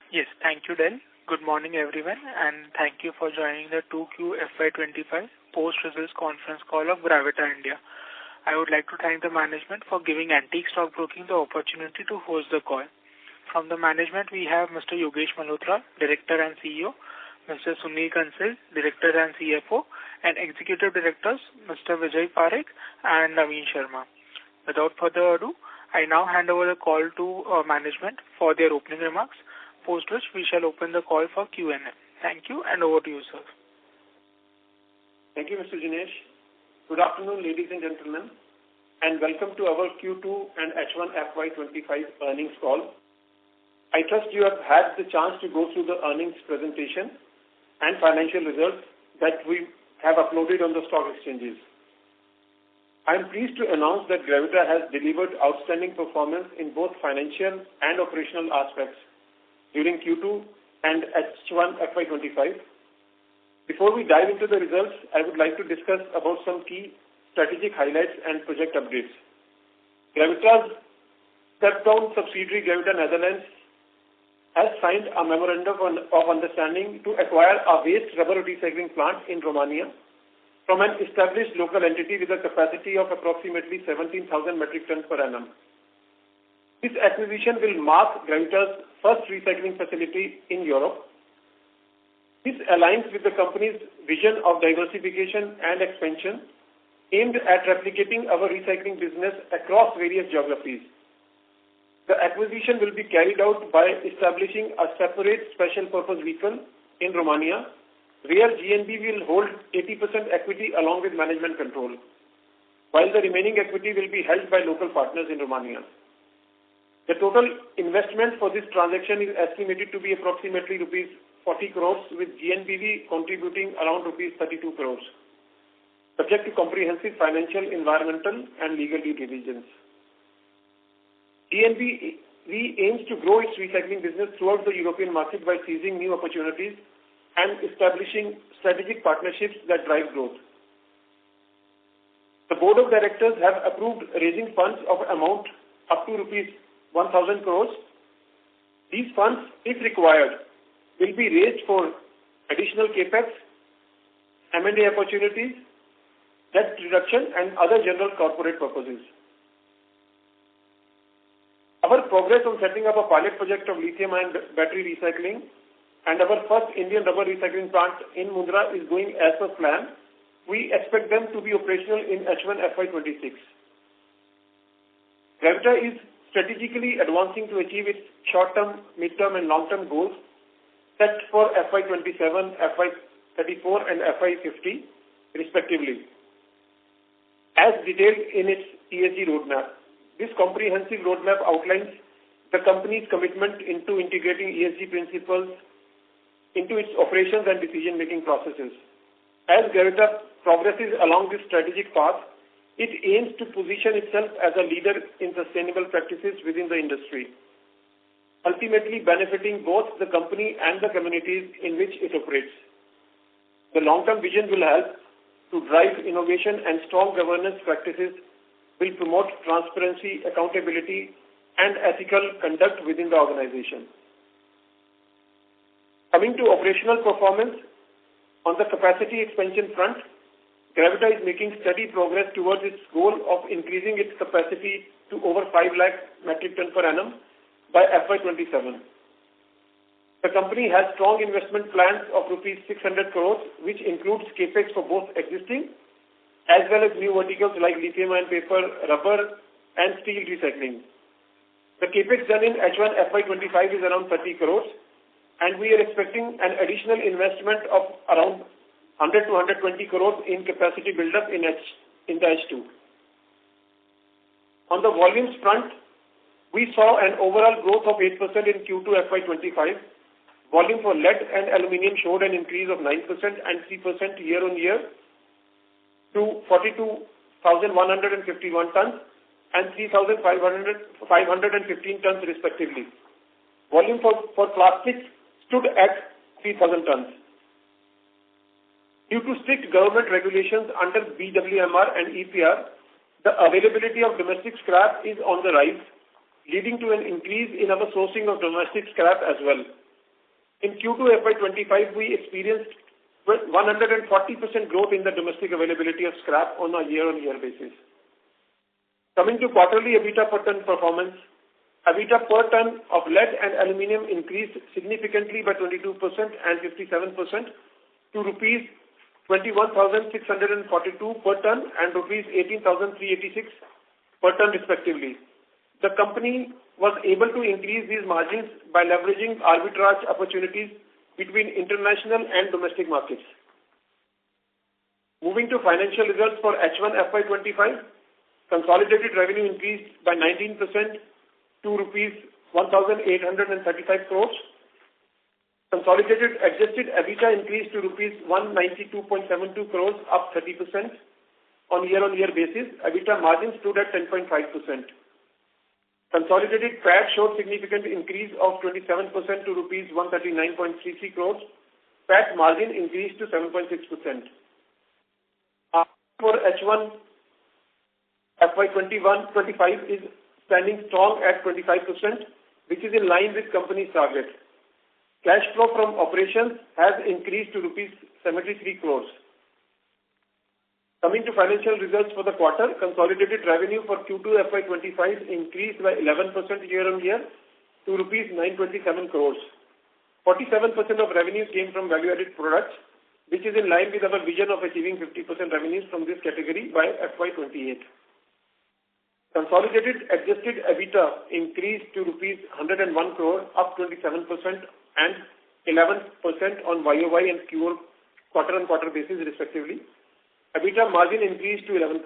Yes, thank you, Del. Good morning, everyone, and thank you for joining the 2Q FY25 post-results conference call of Gravita India. I would like to thank the management for giving Antique Stock Broking the opportunity to host the call. From the management, we have Mr. Yogesh Malhotra, Director and CEO, Mr. Sunil Kansal, Director and CFO, and Executive Directors, Mr. Vijay Parekh and Naveen Sharma. Without further ado, I now hand over the call to management for their opening remarks, post which we shall open the call for Q&A. Thank you, and over to you, sir. Thank you, Mr. Jinesh. Good afternoon, ladies and gentlemen, and welcome to our Q2 and H1 FY25 earnings call. I trust you have had the chance to go through the earnings presentation and financial results that we have uploaded on the stock exchanges. I am pleased to announce that Gravita has delivered outstanding performance in both financial and operational aspects during Q2 and H1 FY25. Before we dive into the results, I would like to discuss about some key strategic highlights and project updates. Gravita's step-down subsidiary, Gravita Netherlands, has signed a memorandum of understanding to acquire a waste rubber recycling plant in Romania from an established local entity with a capacity of approximately 17,000 metric tons per annum. This acquisition will mark Gravita's first recycling facility in Europe. This aligns with the company's vision of diversification and expansion aimed at replicating our recycling business across various geographies. The acquisition will be carried out by establishing a separate special purpose vehicle in Romania, where GNB will hold 80% equity along with management control, while the remaining equity will be held by local partners in Romania. The total investment for this transaction is estimated to be approximately rupees 40 crores, with GNBV contributing around rupees 32 crores, subject to comprehensive financial, environmental, and legal due diligence. GNBV aims to grow its recycling business throughout the European market by seizing new opportunities and establishing strategic partnerships that drive growth. The Board of Directors have approved raising funds of amount up to rupees 1,000 crores. These funds, if required, will be raised for additional capex, M&A opportunities, debt reduction, and other general corporate purposes. Our progress on setting up a pilot project of lithium-ion battery recycling and our first Indian rubber recycling plant in Mundra is going as per plan. We expect them to be operational in H1 FY26. Gravita is strategically advancing to achieve its short-term, mid-term, and long-term goals set for FY27, FY34, and FY50, respectively, as detailed in its ESG roadmap. This comprehensive roadmap outlines the company's commitment into integrating ESG principles into its operations and decision-making processes. As Gravita progresses along this strategic path, it aims to position itself as a leader in sustainable practices within the industry, ultimately benefiting both the company and the communities in which it operates. The long-term vision will help to drive innovation, and strong governance practices will promote transparency, accountability, and ethical conduct within the organization. Coming to operational performance, on the capacity expansion front, Gravita is making steady progress towards its goal of increasing its capacity to over 5 lakh metric ton per annum by FY27. The company has strong investment plans of rupees 600 crores, which includes capex for both existing as well as new verticals like lithium-ion paper, rubber, and steel recycling. The capex done in H1 FY25 is around 30 crores, and we are expecting an additional investment of around 100 to 120 crores in capacity build-up in the H2. On the volumes front, we saw an overall growth of 8% in Q2 FY25. Volume for lead and aluminium showed an increase of 9% and 3% year-on-year to 42,151 tons and 3,515 tons respectively. Volume for plastics stood at 3,000 tons. Due to strict government regulations under BWMR and EPR, the availability of domestic scrap is on the rise, leading to an increase in our sourcing of domestic scrap as well. In Q2 FY25, we experienced 140% growth in the domestic availability of scrap on a year-on-year basis. Coming to quarterly EBITDA per ton performance, EBITDA per ton of lead and aluminium increased significantly by 22% and 57% to rupees 21,642 per ton and rupees 18,386 per ton respectively. The company was able to increase these margins by leveraging arbitrage opportunities between international and domestic markets. Moving to financial results for H1 FY25, consolidated revenue increased by 19% to rupees 1,835 crores. Consolidated adjusted EBITDA increased to rupees 192.72 crores, up 30% on year-on-year basis. EBITDA margin stood at 10.5%. Consolidated PAT showed significant increase of 27% to rupees 139.33 crores. PAT margin increased to 7.6%. For H1 FY21-25 is standing strong at 25%, which is in line with company's target. Cash flow from operations has increased to rupees 73 crores. Coming to financial results for the quarter, consolidated revenue for Q2 FY25 increased by 11% year-on-year to rupees 927 crores. 47% of revenue came from value-added products, which is in line with our vision of achieving 50% revenues from this category by FY28. Consolidated adjusted EBITDA increased to rupees 101 crore, up 27% and 11% on YOY and quarter-on-quarter basis respectively. EBITDA margin increased to 11%.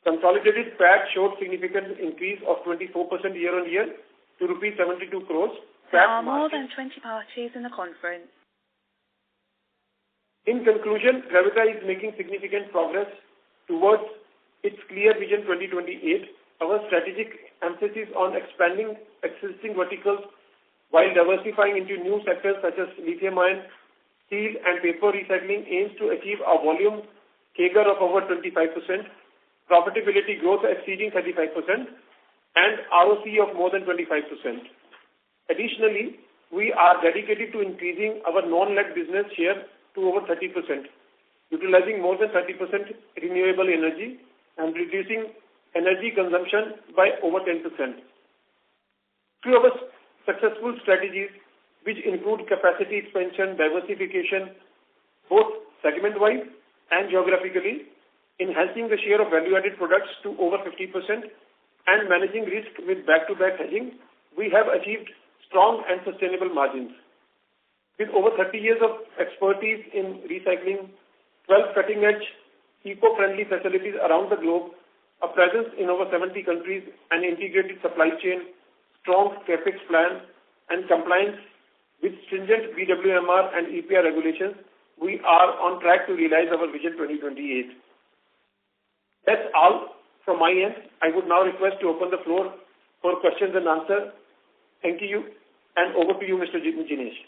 Consolidated PAT showed significant increase of 24% year-on-year to rupees 72 crores. There are more than 20 parties in the conference. In conclusion, Gravita is making significant progress towards its clear vision 2028. Our strategic emphasis on expanding existing verticals while diversifying into new sectors such as lithium-ion, steel and paper recycling aims to achieve a volume CAGR of over 25%, profitability growth exceeding 35%, and ROC of more than 25%. Additionally, we are dedicated to increasing our non-lead business share to over 30%, utilizing more than 30% renewable energy and reducing energy consumption by over 10%. Through our successful strategies, which include capacity expansion, diversification, both segment-wise and geographically, enhancing the share of value-added products to over 50%, and managing risk with back-to-back hedging, we have achieved strong and sustainable margins. With over 30 years of expertise in recycling, 12 cutting-edge, eco-friendly facilities around the globe, a presence in over 70 countries, an integrated supply chain, strong CapEx plan, and compliance with stringent BWMR and EPR regulations, we are on track to realize our Vision 2028. That's all from my end. I would now request to open the floor for questions and answers. Thank you, and over to you, Mr. Jinesh.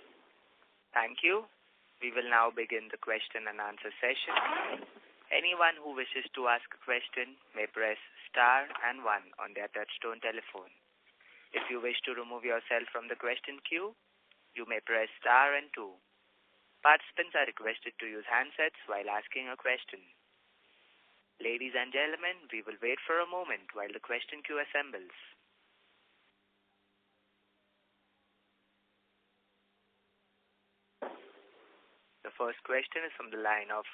Thank you. We will now begin the question and answer session. Anyone who wishes to ask a question may press star and 1 on their touchtone telephone. If you wish to remove yourself from the question queue, you may press star and 2. Participants are requested to use handsets while asking a question. Ladies and gentlemen, we will wait for a moment while the question queue assembles. The first question is from the line of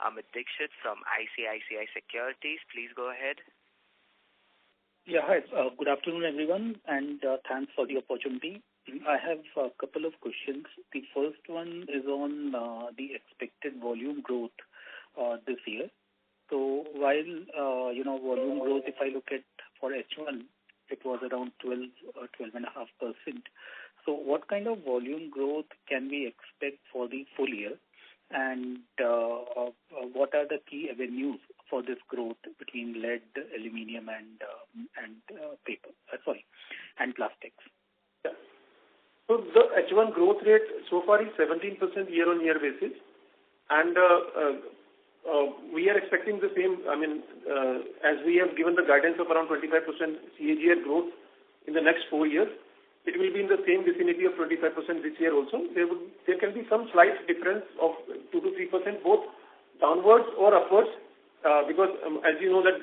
Amit Dixit from ICICI Securities. Please go ahead. Yeah, hi. Good afternoon, everyone, and thanks for the opportunity. I have a couple of questions. The first one is on the expected volume growth this year. So while, volume growth, if I look at for H1, it was around 12.5%. So what kind of volume growth can we expect for the full year? And what are the key avenues for this growth between lead, aluminium, and paper? And plastics? Yeah. So the H1 growth rate so far is 17% year-on-year basis, and we are expecting the same. As we have given the guidance of around 25% CAGR growth in the next 4 years, it will be in the same vicinity of 25% this year also. There can be some slight difference of 2 to 3%, both downwards or upwards, because as you know that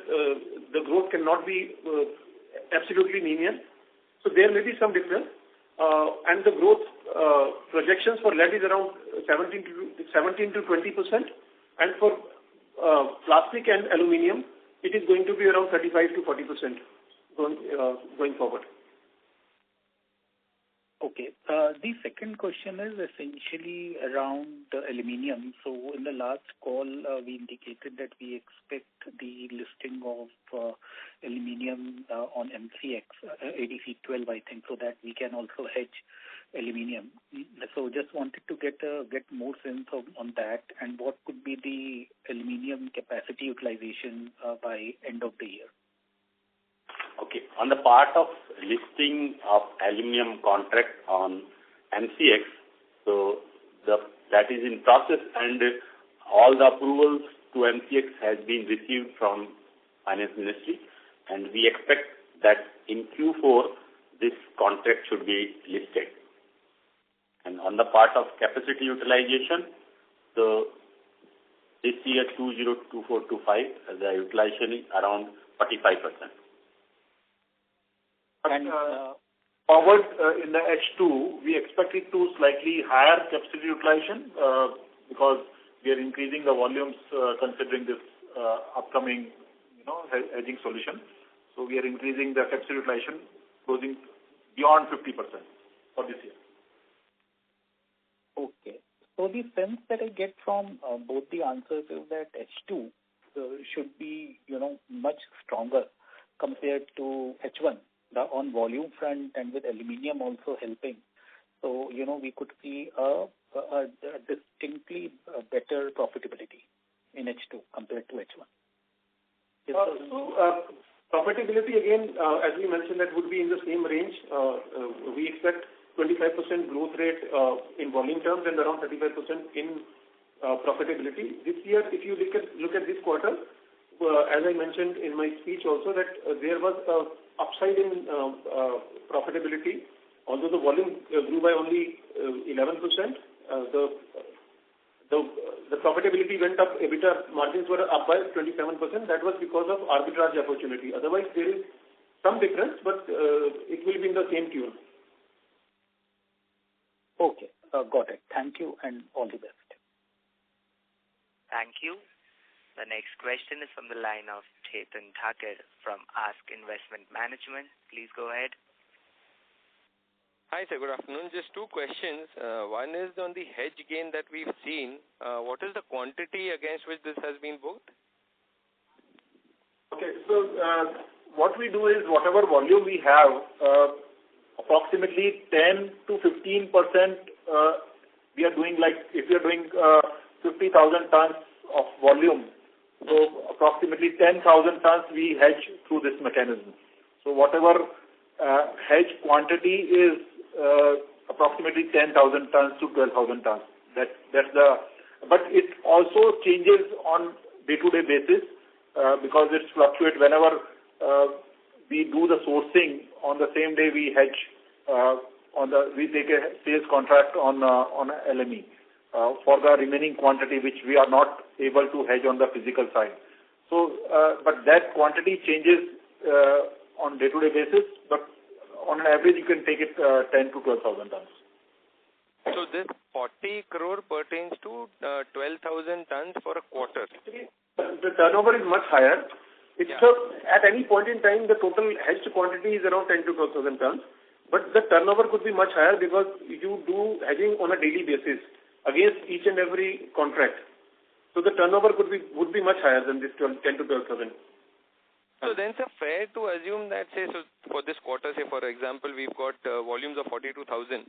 the growth cannot be absolutely linear. So there may be some difference. And the growth projections for lead is around 17 to 20%, and for plastic and aluminium, it is going to be around 35 to 40% going forward. Okay. The second question is essentially around aluminium. So in the last call, we indicated that we expect the listing of aluminium on MCX, ADC 12, I think, so that we can also hedge aluminium. So just wanted to get more sense on that, and what could be the aluminium capacity utilization by end of the year. Okay. On the part of listing of aluminium contract on MCX, so that is in process, and all the approvals to MCX has been received from Finance Ministry, and we expect that in Q4 this contract should be listed. And on the part of capacity utilization, so this year 2024-25, the utilization is around 45%. And forward in the H2, we expect it to slightly higher capacity utilization because we are increasing the volumes considering this upcoming, hedging solution. So we are increasing the capacity utilization, closing beyond 50% for this year. Okay. So the sense that I get from both the answers is that H2 should be, much stronger compared to H1. On volume front and with aluminium also helping. So, we could see a distinctly better profitability in H2 compared to H1. Profitability, again, as we mentioned, that would be in the same range. We expect 25% growth rate in volume terms and around 35% in profitability. This year, if you look at this quarter, as I mentioned in my speech also, that there was upside in profitability. Although the volume grew by only 11%, the profitability went up. EBITDA margins were up by 27%. That was because of arbitrage opportunity. Otherwise, there is some difference, but it will be in the same tune. Okay, got it. Thank you and all the best. Thank you. The next question is from the line of Chetan Thakur from Ask Investment Management. Please go ahead. Hi, sir. Good afternoon. Just two questions. One is on the hedge gain that we've seen. What is the quantity against which this has been booked? Okay, so what we do is whatever volume we have, approximately 10 to 15%, we are doing, like if we are doing 50,000 tons of volume, so approximately 10,000 tons we hedge through this mechanism. So whatever hedge quantity is approximately 10,000 tons to 12,000 tons. That's but it also changes on day-to-day basis because it fluctuates whenever we do the sourcing. On the same day we hedge we take a sales contract on LME. For the remaining quantity which we are not able to hedge on the physical side. So, but that quantity changes on day-to-day basis, but on an average you can take it 10 to 12,000 tons. So this 40 crore pertains to 12,000 tons for a quarter? The turnover is much higher. At any point in time, the total hedged quantity is around 10 to 12,000 tons, but the turnover could be much higher because you do hedging on a daily basis against each and every contract. So the turnover would be much higher than this 10 to 12,000. So then it's fair to assume that, say, so for this quarter, say for example, we've got volumes of 42,000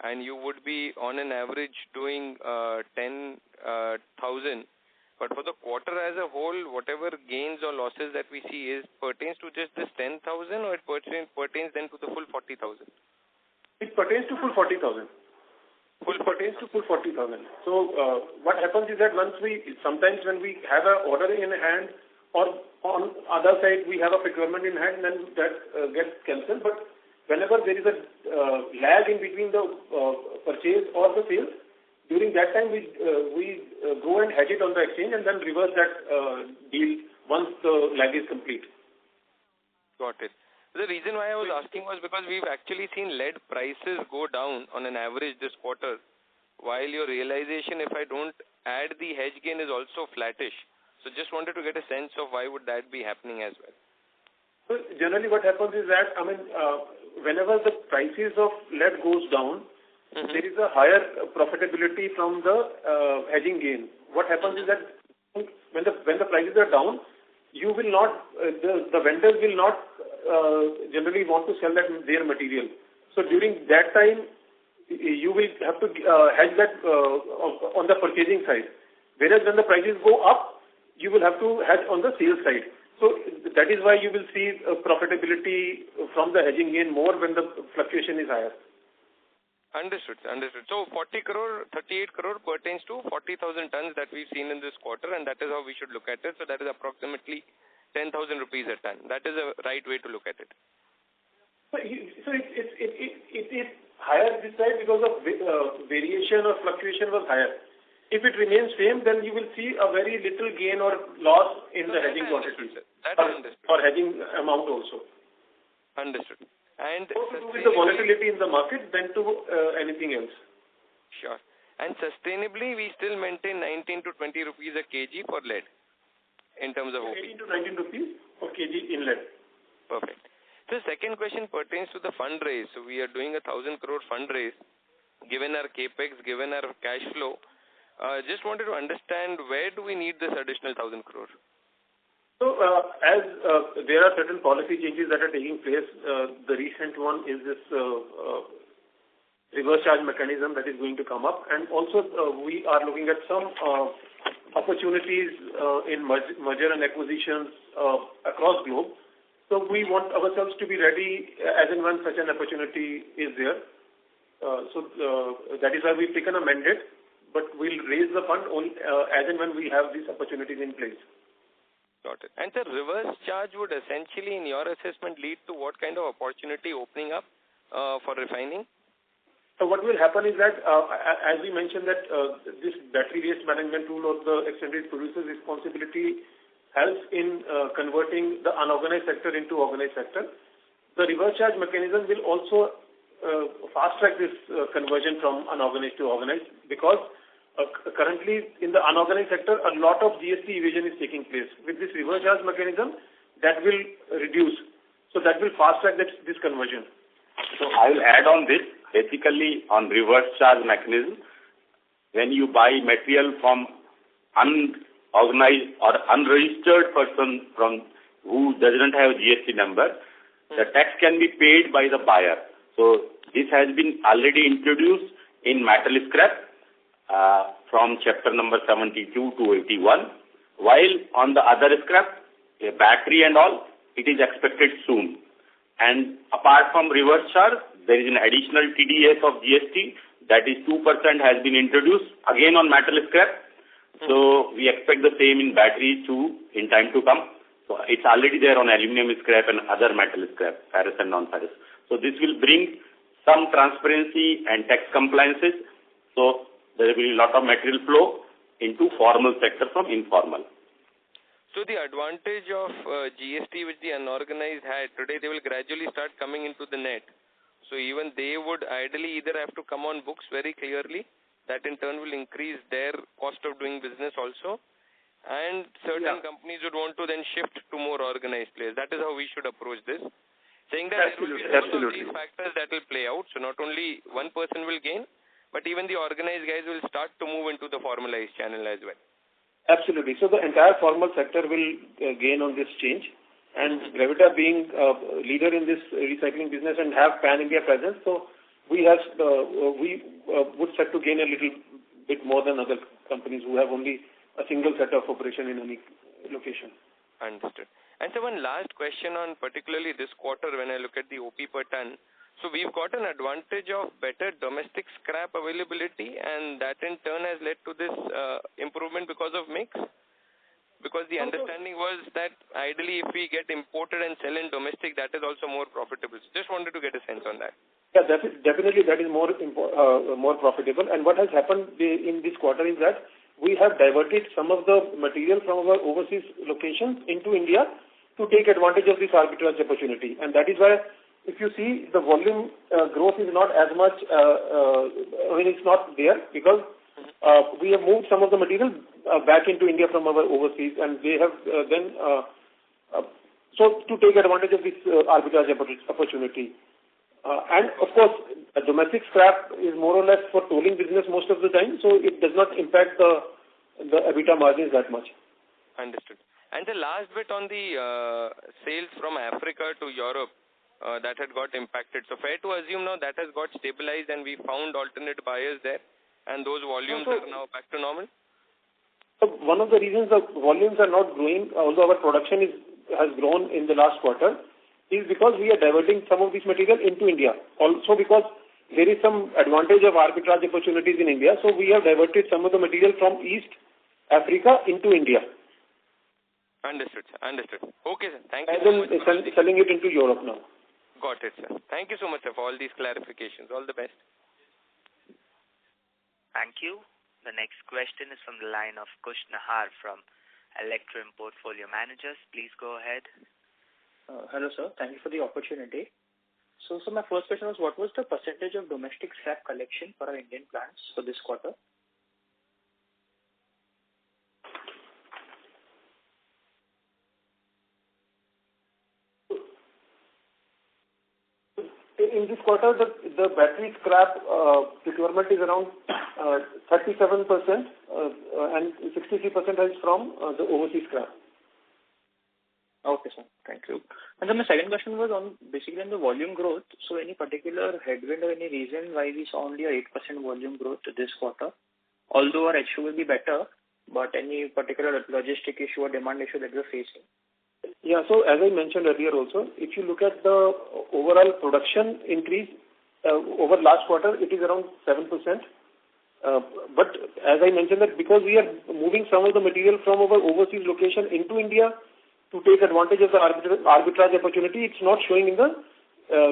and you would be on an average doing 10,000, but for the quarter as a whole, whatever gains or losses that we see pertains to just this 10,000 or it pertains then to the full 40,000? It pertains to full 40,000. Pertains to full 40,000. So what happens is that sometimes when we have an order in hand or on other side we have a procurement in hand, then that gets cancelled. But whenever there is a lag in between the purchase or the sales, during that time we go and hedge it on the exchange and then reverse that deal once the lag is complete. Got it. The reason why I was asking was because we've actually seen lead prices go down on an average this quarter, while your realization, if I don't add the hedge gain, is also flattish. So just wanted to get a sense of why would that be happening as well. So generally what happens is that, whenever the prices of lead goes down, there is a higher profitability from the hedging gain. What happens is that when the prices are down, you will not, the vendors will not generally want to sell their material. So during that time, you will have to hedge that on the purchasing side. Whereas when the prices go up, you will have to hedge on the sales side. So that is why you will see profitability from the hedging gain more when the fluctuation is higher. Understood. So 40 crore, 38 crore pertains to 40,000 tons that we've seen in this quarter, and that is how we should look at it. So that is approximately 10,000 rupees a ton. That is a right way to look at it. So it is higher this side because of variation or fluctuation was higher. If it remains same, then you will see a very little gain or loss in the hedging quantity. That is understood. Or hedging amount also. Understood. And more to do with the volatility in the market than to anything else. Sure. And sustainably, we still maintain 19 to 20 rupees a kg for lead in terms of OP. 18 to 19 rupees per kg in lead. Perfect. The second question pertains to the fundraise. So we are doing 1,000 crore fundraise. Given our capex, given our cash flow, just wanted to understand where do we need this additional 1,000 crore? So, as there are certain policy changes that are taking place, the recent one is this reverse charge mechanism that is going to come up, and also we are looking at some opportunities in merger and acquisitions across globe. So we want ourselves to be ready as and when such an opportunity is there. That is why we've taken a mandate, but we'll raise the fund only as and when we have these opportunities in place. Got it. And the reverse charge would essentially, in your assessment, lead to what kind of opportunity opening up for refining? So what will happen is that, as we mentioned that this battery waste management tool or the extended producer responsibility helps in converting the unorganized sector into organized sector. The reverse charge mechanism will also fast track this conversion from unorganized to organized, because currently in the unorganized sector, a lot of GST evasion is taking place. With this reverse charge mechanism, that will reduce. So that will fast track this conversion. So I will add on this, basically on reverse charge mechanism. When you buy material from unorganized or unregistered person from who doesn't have GST number, the tax can be paid by the buyer. So this has been already introduced in metal scrap from chapter number 72 to 81, while on the other scrap, a battery and all, it is expected soon. And apart from reverse charge, there is an additional TDS of GST, that is 2% has been introduced, again on metal scrap. So we expect the same in batteries too in time to come. So it's already there on aluminum scrap and other metal scrap, ferrous and non-ferrous. So this will bring some transparency and tax compliances. So there will be a lot of material flow into formal sector from informal. So the advantage of GST which the unorganized had, today they will gradually start coming into the net. So even they would ideally either have to come on books very clearly, that in turn will increase their cost of doing business also, and certain companies would want to then shift to more organized players. That is how we should approach this. Saying that there will be both of these factors that will play out. So not only one person will gain, but even the organized guys will start to move into the formalized channel as well. Absolutely. So the entire formal sector will gain on this change. And Gravita being leader in this recycling business and have pan-India presence, so we would set to gain a little bit more than other companies who have only a single set of operation in any location. Understood. And so one last question on particularly this quarter when I look at the OP per ton. So we've got an advantage of better domestic scrap availability, and that in turn has led to this improvement because of mix. Because the understanding was that ideally if we get imported and sell in domestic, that is also more profitable. So just wanted to get a sense on that. Yeah, definitely that is more profitable. And what has happened in this quarter is that we have diverted some of the material from our overseas locations into India to take advantage of this arbitrage opportunity. And that is why, if you see, the volume growth is not as much, it's not there because we have moved some of the material back into India from our overseas, and they have so to take advantage of this arbitrage opportunity. And of course, a domestic scrap is more or less for tolling business most of the time, so it does not impact the EBITDA margins that much. Understood. And the last bit on the sales from Africa to Europe that had got impacted. So fair to assume now that has got stabilized and we found alternate buyers there, and those volumes are now back to normal? So one of the reasons the volumes are not growing, although our production has grown in the last quarter, is because we are diverting some of this material into India. Also because there is some advantage of arbitrage opportunities in India, so we have diverted some of the material from East Africa into India. Understood, sir. Understood. Okay, sir. Thank you. And so then selling it into Europe now. Got it, sir. Thank you so much, sir, for all these clarifications. All the best. Thank you. The next question is from the line of Kush Nahar from Electrum Portfolio Managers. Please go ahead. Hello, sir. Thank you for the opportunity. So my first question was, what was the percentage of domestic scrap collection for our Indian plants for this quarter? In this quarter, the battery scrap procurement is around 37%, and 63% is from the overseas scrap. Okay, sir. Thank you. And then my second question was on basically on the volume growth. So any particular headwind or any reason why we saw only a 8% volume growth this quarter? Although our H2 will be better, but any particular logistic issue or demand issue that we're facing? Yeah, so as I mentioned earlier also, if you look at the overall production increase over last quarter, it is around 7%. But as I mentioned that because we are moving some of the material from our overseas location into India to take advantage of the arbitrage opportunity, it's not showing in the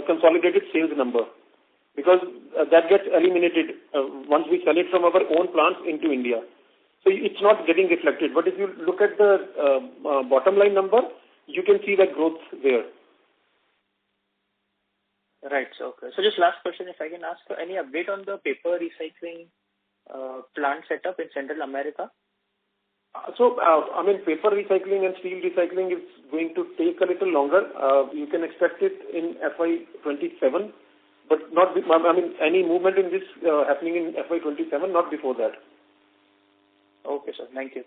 consolidated sales number because that gets eliminated once we sell it from our own plants into India. So it's not getting reflected. But if you look at the bottom line number, you can see that growth there. Right. So, okay. So just last question, if I can ask, any update on the paper recycling plant setup in Central America? So, paper recycling and steel recycling is going to take a little longer. You can expect it in FY27, but not, any movement in this happening in FY27, not before that. Okay, sir. Thank you.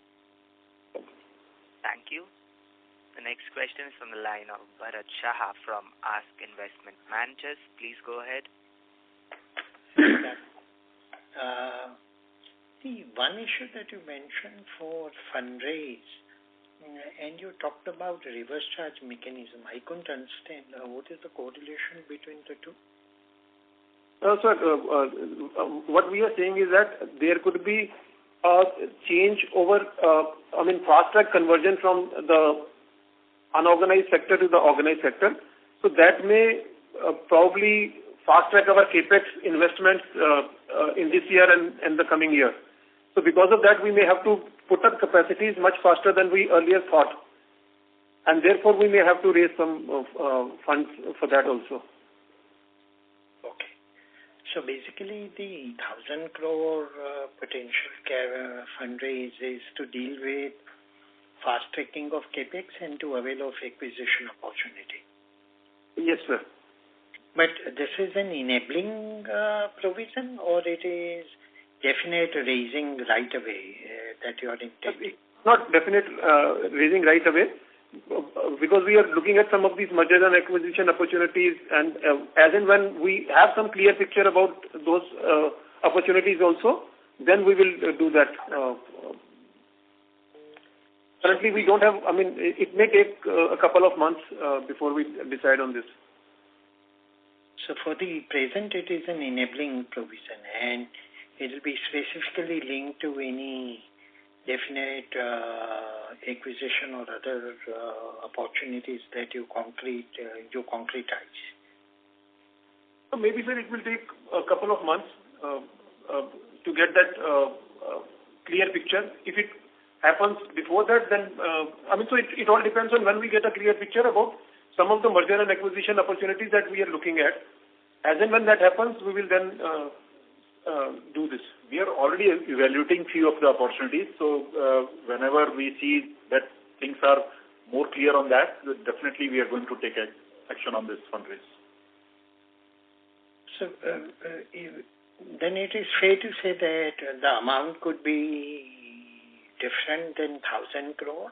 Thank you. The next question is from the line of Bharat Shah from Ask Investment Managers. Please go ahead. The one issue that you mentioned for fundraise, and you talked about reverse charge mechanism. I couldn't understand. What is the correlation between the two? Sir, what we are saying is that there could be a change over, fast-track conversion from the unorganized sector to the organized sector. So that may probably fast-track our capex investments in this year and the coming year. So because of that, we may have to put up capacities much faster than we earlier thought. And therefore, we may have to raise some funds for that also. Okay. So basically, the 1,000 crore potential fundraise is to deal with fast-tracking of capex and to avail of acquisition opportunity. Yes, sir. But this is an enabling provision, or it is definite raising right away that you are intending? Not definite raising right away, because we are looking at some of these merger and acquisition opportunities, and as and when we have some clear picture about those opportunities also, then we will do that. Currently, we don't have, it may take a couple of months before we decide on this. So for the present, it is an enabling provision, and it will be specifically linked to any definite acquisition or other opportunities that you concretize? So maybe, sir, it will take a couple of months to get that clear picture. If it happens before that, then, so it all depends on when we get a clear picture about some of the merger and acquisition opportunities that we are looking at. As and when that happens, we will then do this. We are already evaluating few of the opportunities. So whenever we see that things are more clear on that, definitely we are going to take action on this fundraise. So then it is fair to say that the amount could be different than 1,000 crore.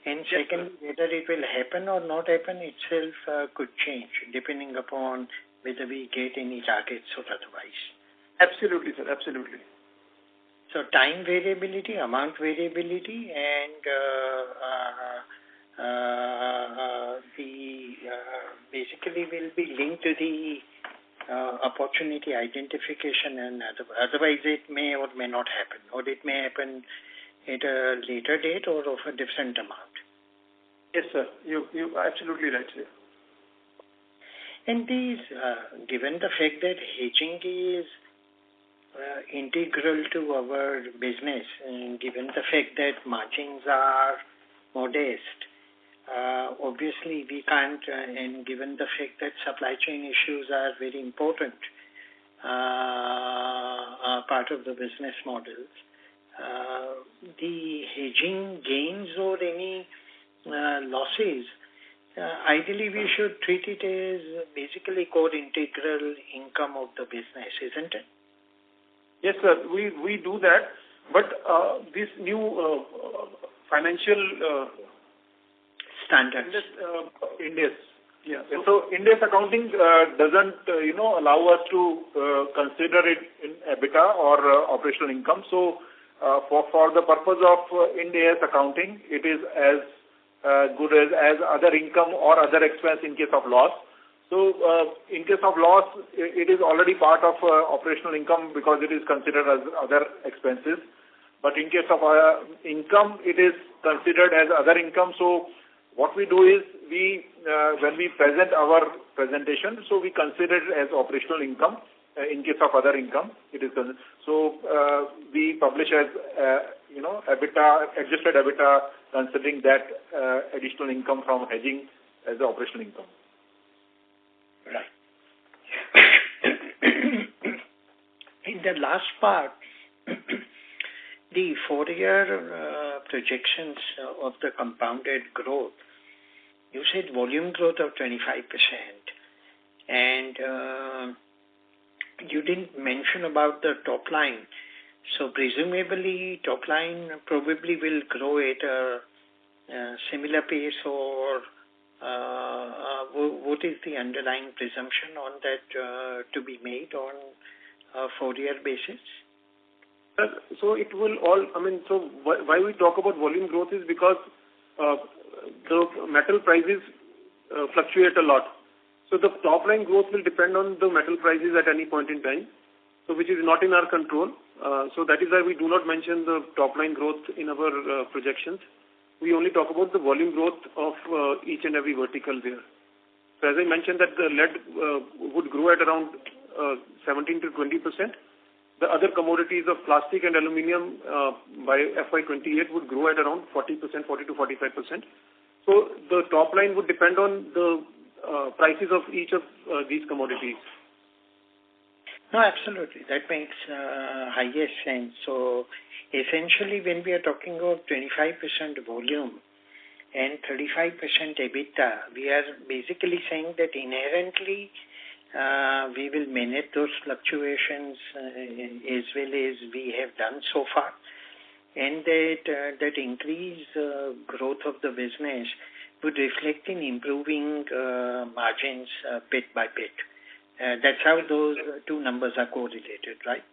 And second, whether it will happen or not happen itself could change depending upon whether we get any targets or otherwise. Absolutely, sir. Absolutely. So time variability, amount variability, and basically will be linked to the opportunity identification, and otherwise it may or may not happen, or it may happen at a later date or of a different amount. Yes, sir. You are absolutely right, sir. And these, given the fact that hedging is integral to our business, and given the fact that margins are modest, obviously we can't, and given the fact that supply chain issues are very important part of the business models, the hedging gains or any losses, ideally we should treat it as basically core integral income of the business, isn't it? Yes, sir. We do that, but this new financial standards, Ind AS. Yeah. So Ind AS accounting doesn't allow us to consider it in EBITDA or operational income. So for the purpose of Ind AS accounting, it is as good as other income or other expense in case of loss. So in case of loss, it is already part of operational income because it is considered as other expenses. But in case of income, it is considered as other income. So what we do is when we present our presentation, so we consider it as operational income. In case of other income, it is so we publish as EBITDA, adjusted EBITDA, considering that additional income from hedging as the operational income. Right. In the last part, the 4-year projections of the compounded growth, you said volume growth of 25%, and you didn't mention about the top line. So presumably top line probably will grow at a similar pace, or what is the underlying presumption on that to be made on a 4-year basis? So it will all, so why we talk about volume growth is because the metal prices fluctuate a lot. So the top line growth will depend on the metal prices at any point in time, so which is not in our control. So that is why we do not mention the top line growth in our projections. We only talk about the volume growth of each and every vertical there. So as I mentioned that the lead would grow at around 17 to 20%. The other commodities of plastic and aluminium by FY28 would grow at around 40% to 45%. So the top line would depend on the prices of each of these commodities. No, absolutely. That makes highest sense. So essentially when we are talking about 25% volume and 35% EBITDA, we are basically saying that inherently we will manage those fluctuations as well as we have done so far, and that increased growth of the business would reflect in improving margins bit by bit. That's how those two numbers are correlated, right?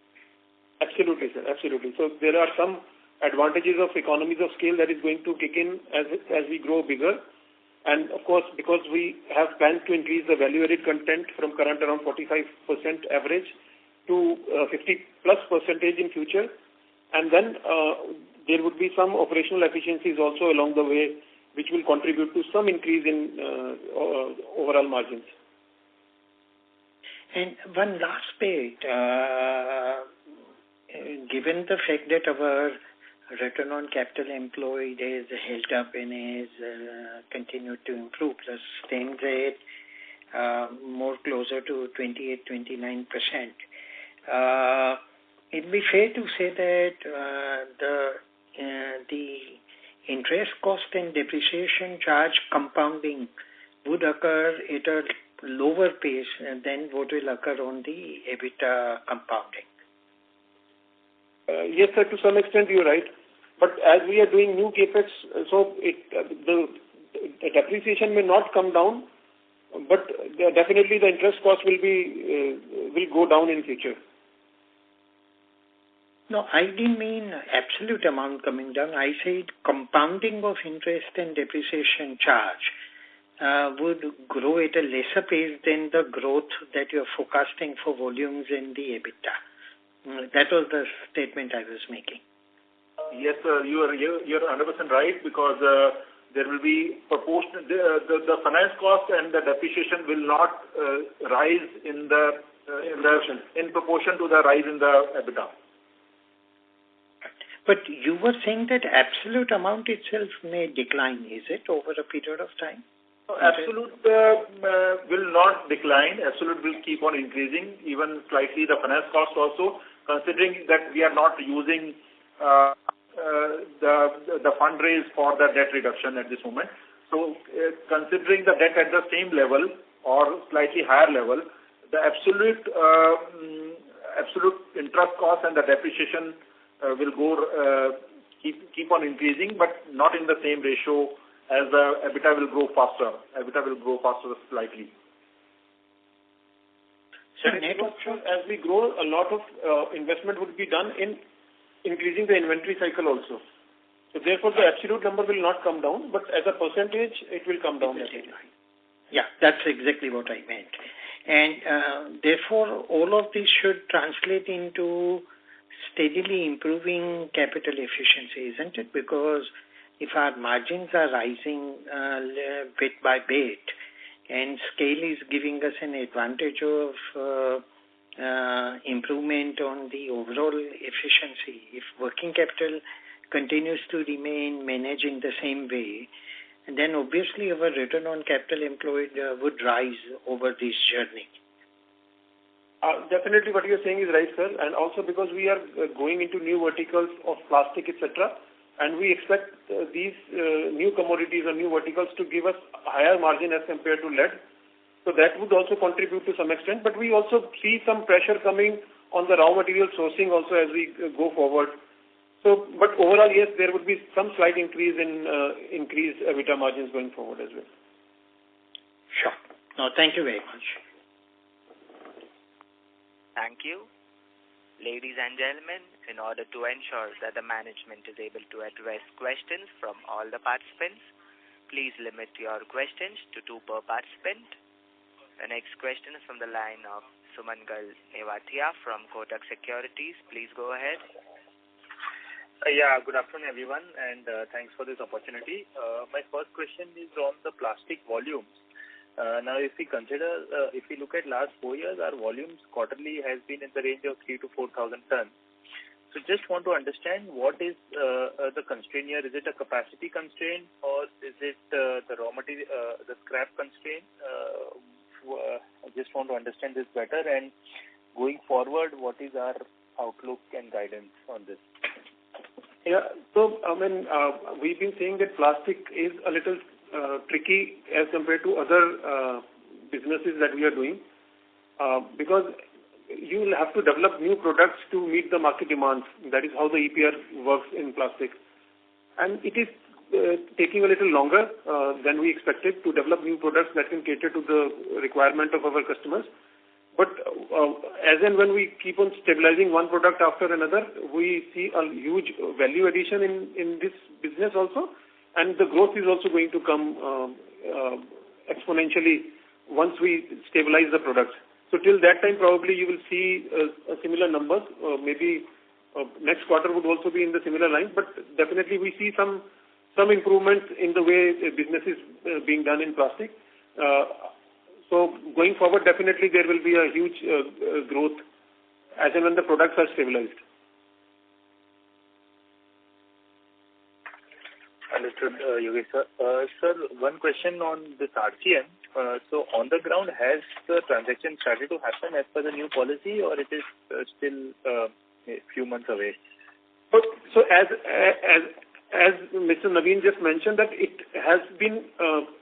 Absolutely, sir. Absolutely. So there are some advantages of economies of scale that is going to kick in as we grow bigger. And of course, because we have plans to increase the value-added content from current around 45% average to 50+% in future. And then there would be some operational efficiencies also along the way, which will contribute to some increase in overall margins. And one last bit, given the fact that our return on capital employed is held up and is continued to improve, plus stands at more closer to 28-29%. It'd be fair to say that the interest cost and depreciation charge compounding would occur at a lower pace than what will occur on the EBITDA compounding. Yes, sir, to some extent you're right. But as we are doing new capex, so the depreciation may not come down, but definitely the interest cost will go down in future. No, I didn't mean absolute amount coming down. I said compounding of interest and depreciation charge would grow at a lesser pace than the growth that you're forecasting for volumes in the EBITDA. That was the statement I was making. Yes, sir, you're 100% right, because there will be proportion. The finance cost and the depreciation will not rise in proportion to the rise in the EBITDA. But you were saying that absolute amount itself may decline, is it, over a period of time? Absolute will not decline. Absolute will keep on increasing, even slightly the finance cost also, considering that we are not using the fundraise for the debt reduction at this moment. So considering the debt at the same level or slightly higher level, the absolute interest cost and the depreciation will keep on increasing, but not in the same ratio as the EBITDA will grow faster. EBITDA will grow faster slightly. So as we grow, a lot of investment would be done in increasing the inventory cycle also. So therefore, the absolute number will not come down, but as a percentage, it will come down. Yeah, that's exactly what I meant. And therefore, all of this should translate into steadily improving capital efficiency, isn't it? Because if our margins are rising bit by bit, and scale is giving us an advantage of improvement on the overall efficiency, if working capital continues to remain managed in the same way, then obviously our return on capital employed would rise over this journey. Definitely what you're saying is right, sir. And also because we are going into new verticals of plastic, etc., and we expect these new commodities or new verticals to give us a higher margin as compared to lead. So that would also contribute to some extent. But we also see some pressure coming on the raw material sourcing also as we go forward. So, but overall, yes, there would be some slight increase in increased EBITDA margins going forward as well. Sure. No, thank you very much. Thank you. Ladies and gentlemen, in order to ensure that the management is able to address questions from all the participants, please limit your questions to 2 per participant. The next question is from the line of Sumangal Nevatia from Kotak Securities. Please go ahead. Yeah, good afternoon, everyone, and thanks for this opportunity. My first question is on the plastic volumes. Now, if we consider, if we look at last 4 years, our volumes quarterly has been in the range of 3,000 to 4,000 tons. So just want to understand what is the constraint here. Is it a capacity constraint or is it the raw material, the scrap constraint? I just want to understand this better, and going forward, what is our outlook and guidance on this? Yeah, so I mean, we've been saying that plastic is a little tricky as compared to other businesses that we are doing, because you will have to develop new products to meet the market demands. That is how the EPR works in plastic. And it is taking a little longer than we expected to develop new products that can cater to the requirement of our customers. But as and when we keep on stabilizing one product after another, we see a huge value addition in this business also. And the growth is also going to come exponentially once we stabilize the products. So till that time, probably you will see similar numbers, maybe next quarter would also be in the similar line, but definitely we see some improvement in the way business is being done in plastic. So going forward, definitely there will be a huge growth as and when the products are stabilized. Understood, Yogesh sir. Sir, one question on this RCM. So on the ground, has the transaction started to happen as per the new policy, or it is still a few months away? So as Mr. Naveen just mentioned, that it has been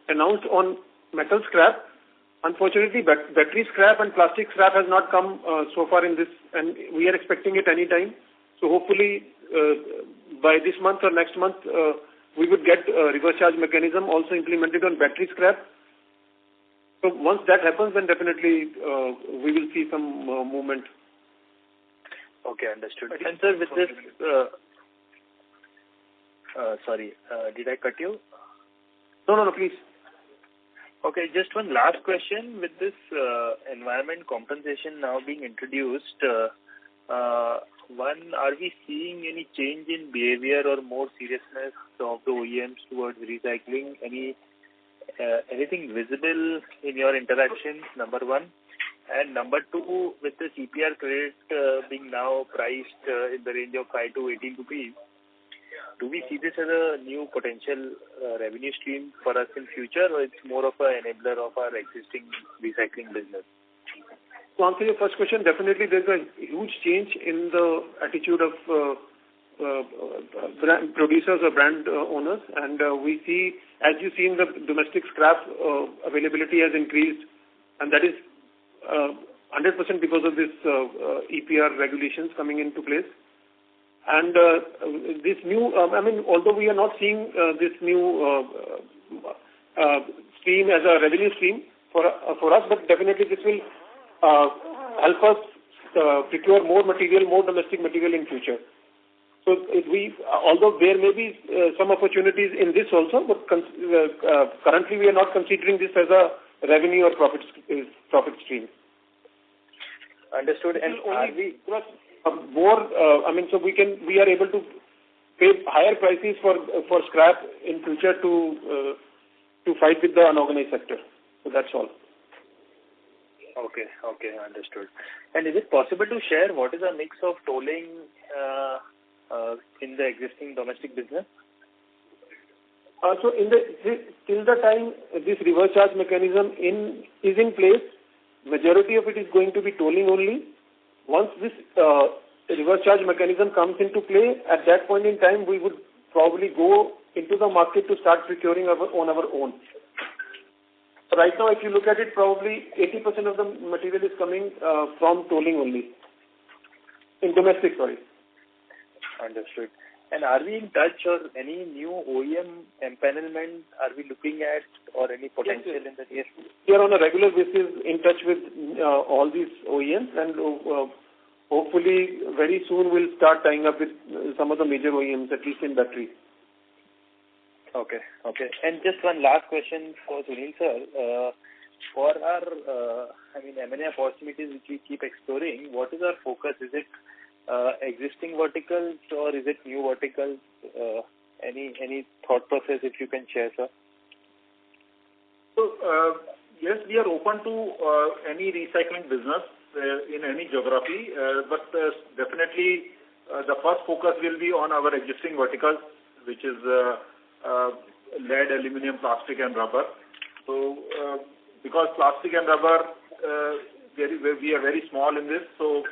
announced on metal scrap. Unfortunately, battery scrap and plastic scrap has not come so far in this, and we are expecting it any time. So hopefully by this month or next month, we would get a reverse charge mechanism also implemented on battery scrap. So once that happens, then definitely we will see some movement. Okay, understood. And sir, with this, sorry, did I cut you? No, please. Okay, just one last question. With this environment compensation now being introduced, one, are we seeing any change in behavior or more seriousness of the OEMs towards recycling? Anything visible in your interactions, number one? And number two, with the CPR credit being now priced in the range of 5 to 18 rupees, do we see this as a new potential revenue stream for us in future, or it's more of an enabler of our existing recycling business? To answer your first question, definitely there's a huge change in the attitude of brand producers or brand owners, and we see, as you see in the domestic scrap availability has increased, and that is 100% because of this EPR regulations coming into place. And this new, although we are not seeing this new stream as a revenue stream for us, but definitely this will help us procure more material, more domestic material in future. So although there may be some opportunities in this also, but currently we are not considering this as a revenue or profit stream. Understood. And are we more? So we are able to pay higher prices for scrap in future to fight with the unorganized sector. So that's all. Okay, understood. And is it possible to share what is the mix of tolling in the existing domestic business? So till the time this reverse charge mechanism is in place, majority of it is going to be tolling only. Once this reverse charge mechanism comes into play, at that point in time, we would probably go into the market to start procuring on our own. So right now, if you look at it, probably 80% of the material is coming from tolling only. In domestic, sorry. Understood. And are we in touch or any new OEM empanelment are we looking at, or any potential in the near future? We are on a regular basis in touch with all these OEMs, and hopefully very soon we'll start tying up with some of the major OEMs, at least in battery. Okay. And just one last question for Sunil sir. For our, M&A opportunities which we keep exploring, what is our focus? Is it existing verticals or is it new verticals? Any thought process if you can share, sir? So, yes, we are open to any recycling business in any geography, but definitely the first focus will be on our existing verticals, which is lead, aluminium, plastic and rubber. So, because plastic and rubber, we are very small in this, so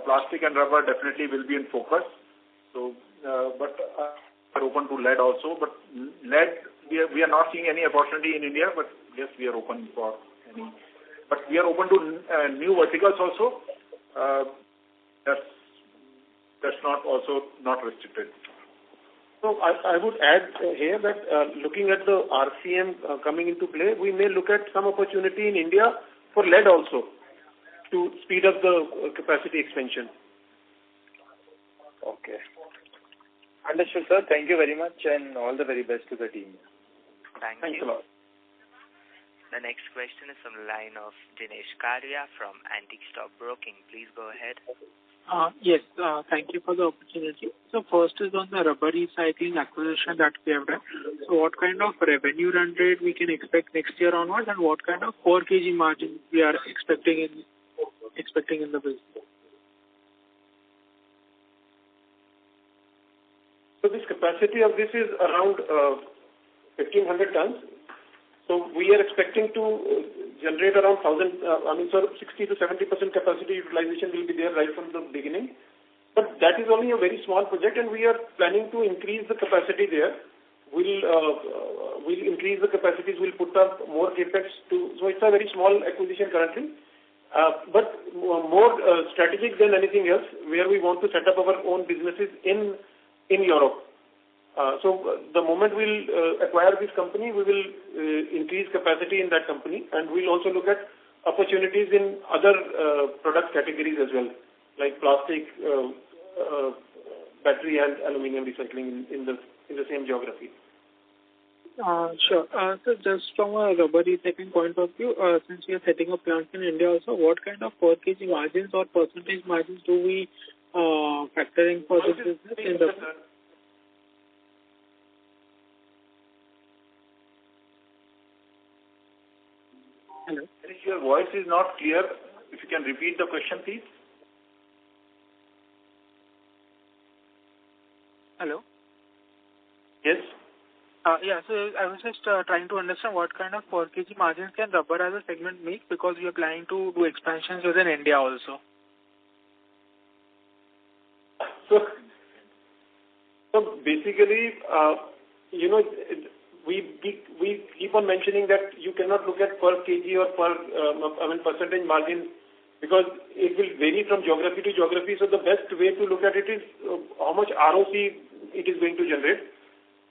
plastic and rubber definitely will be in focus. So, but we are open to lead also. But lead, we are not seeing any opportunity in India, but yes, we are open for any. But we are open to new verticals also. That's not restricted. So I would add here that looking at the RCM coming into play, we may look at some opportunity in India for lead also to speed up the capacity expansion. Okay. Understood, sir. Thank you very much and all the very best to the team. Thanks a lot. The next question is from the line of Dinesh Karia from Antique Stock Broking. Please go ahead. Yes, thank you for the opportunity. So first is on the rubber recycling acquisition that we have done. So what kind of revenue run rate we can expect next year onwards, and what kind of per kg margin we are expecting in the business? So this capacity of this is around 1,500 tons. So we are expecting to generate around 60 to 70% capacity utilization will be there right from the beginning. But that is only a very small project, and we are planning to increase the capacity there. We'll increase the capacities. We'll put up more capex to. So it's a very small acquisition currently, but more strategic than anything else, where we want to set up our own businesses in Europe. So the moment we'll acquire this company, we will increase capacity in that company, and we'll also look at opportunities in other product categories as well, like plastic, battery, and aluminium recycling in the same geography. Sure. So just from a rubber recycling point of view, since we are setting up plants in India also, what kind of per kg margins or percentage margins do we factor in for this business in the... Hello? Your voice is not clear. If you can repeat the question, please. Hello? Yes. Yeah, so I was just trying to understand what kind of per kg margins can rubber as a segment make, because we are planning to do expansions within India also. So basically, we keep on mentioning that you cannot look at per kg or percentage margin, because it will vary from geography to geography. So the best way to look at it is how much ROC it is going to generate.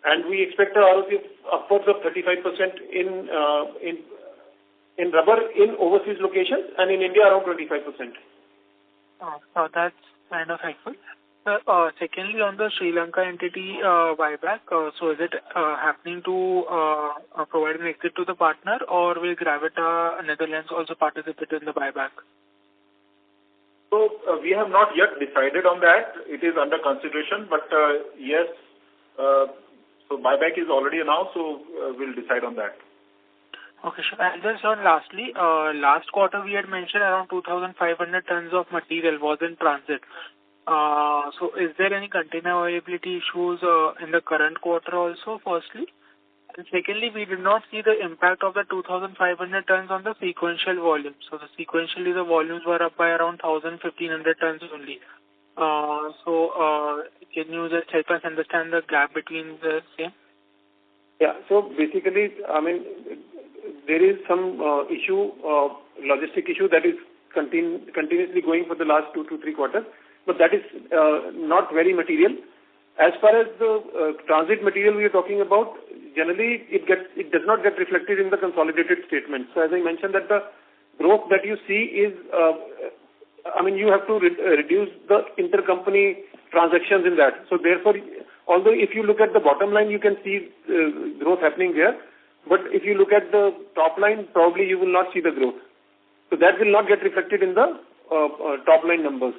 And we expect a ROC upwards of 35% in rubber in overseas locations, and in India around 25%. So that's kind of helpful. Secondly, on the Sri Lanka entity buyback, so is it happening to provide an exit to the partner, or will Gravita Netherlands also participate in the buyback? So we have not yet decided on that. It is under consideration, but yes, so buyback is already announced, so we'll decide on that. Okay, sure. And just on lastly, last quarter we had mentioned around 2,500 tons of material was in transit. So is there any container availability issues in the current quarter also, firstly? And secondly, we did not see the impact of the 2,500 tons on the sequential volume. So sequentially the volumes were up by around 1,500 tons only. So can you just help us understand the gap between the same? Yeah, so basically, there is some logistic issue that is continuously going for the last 2 to 3 quarters, but that is not very material. As far as the transit material we are talking about, generally it does not get reflected in the consolidated statement. So as I mentioned, that the growth that you see is, you have to reduce the intercompany transactions in that. So therefore, although if you look at the bottom line, you can see growth happening there, but if you look at the top line, probably you will not see the growth. So that will not get reflected in the top line numbers.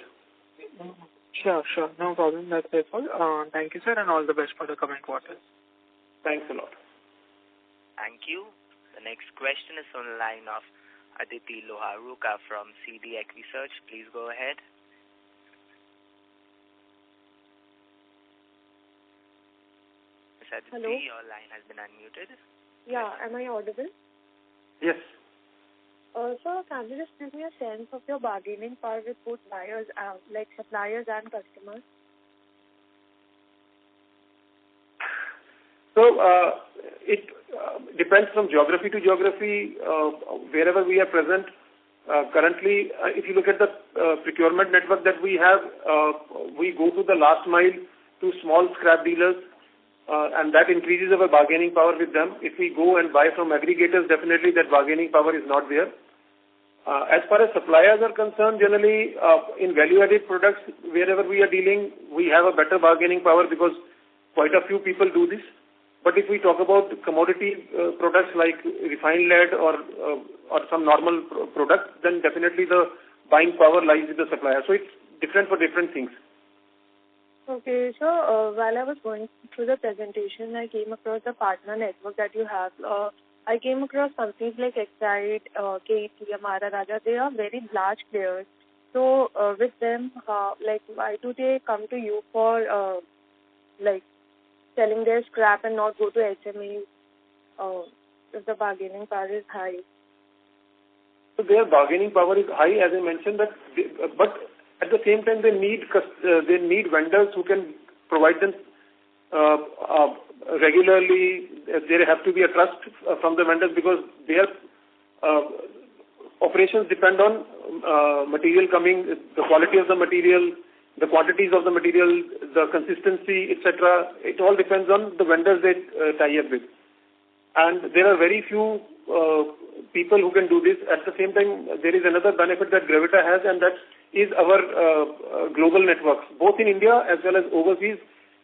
Sure. No problem. That's helpful. Thank you, sir, and all the best for the coming quarters. Thanks a lot. Thank you. The next question is on the line of Aditi Loharuka from CD Ec Research. Please go ahead. Ms. Aditi, hello? Your line has been unmuted. Yeah, am I audible? Yes. So can you just give me a sense of your bargaining power with both buyers, like suppliers and customers? So it depends from geography to geography, wherever we are present. Currently, if you look at the procurement network that we have, we go to the last mile to small scrap dealers, and that increases our bargaining power with them. If we go and buy from aggregators, definitely that bargaining power is not there. As far as suppliers are concerned, generally in value-added products, wherever we are dealing, we have a better bargaining power because quite a few people do this. But if we talk about commodity products like refined lead or some normal products, then definitely the buying power lies with the supplier. So it's different for different things. Okay, so while I was going through the presentation, I came across the partner network that you have. I came across companies like Excite, KT, Amara Raja. They are very large players. So with them, why do they come to you for selling their scrap and not go to SMEs if the bargaining power is high? So their bargaining power is high, as I mentioned, but at the same time they need vendors who can provide them regularly. There have to be a trust from the vendors because their operations depend on material coming, the quality of the material, the quantities of the material, the consistency, etc. It all depends on the vendors they tie up with. And there are very few people who can do this. At the same time, there is another benefit that Gravita has, and that is our global networks. Both in India as well as overseas,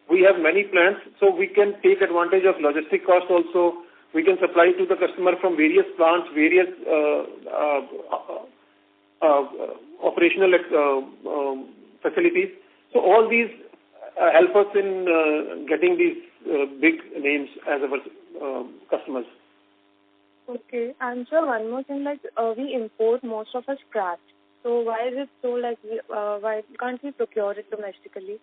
we have many plants, so we can take advantage of logistic costs also. We can supply to the customer from various plants, various operational facilities. So all these help us in getting these big names as our customers. Okay, and so one more thing, we import most of our scrap. So why is it so why can't we procure it domestically?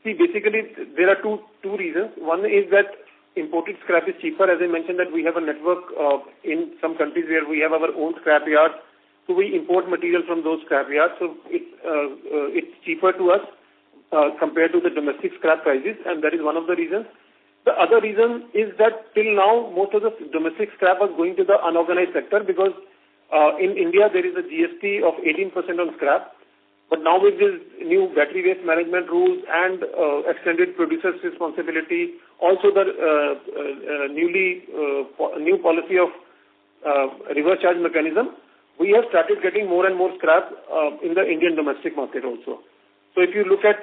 See, basically there are two reasons. One is that imported scrap is cheaper. As I mentioned, that we have a network in some countries where we have our own scrap yards. So we import material from those scrap yards. So it's cheaper to us compared to the domestic scrap prices, and that is one of the reasons. The other reason is that till now most of the domestic scrap was going to the unorganized sector because in India there is a GST of 18% on scrap. But now with this new battery waste management rules and extended producer's responsibility, also the new policy of reverse charge mechanism, we have started getting more and more scrap in the Indian domestic market also. So if you look at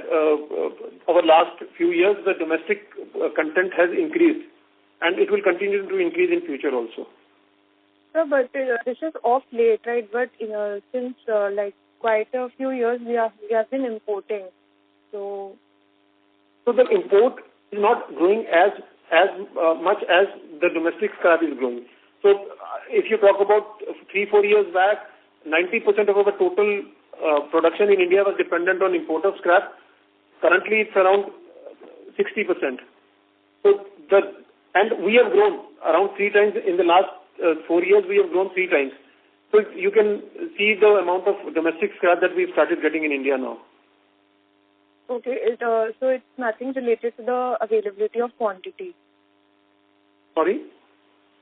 our last few years, the domestic content has increased and it will continue to increase in future also. No, but this is off late, right? But since quite a few years we have been importing. So the import is not growing as much as the domestic scrap is growing. So if you talk about 3-4 years back, 90% of our total production in India was dependent on import of scrap. Currently it's around 60%. So and we have grown around 3 times in the last 4 years. We have grown 3 times. So you can see the amount of domestic scrap that we've started getting in India now. Okay, so it's nothing related to the availability of quantity. Sorry?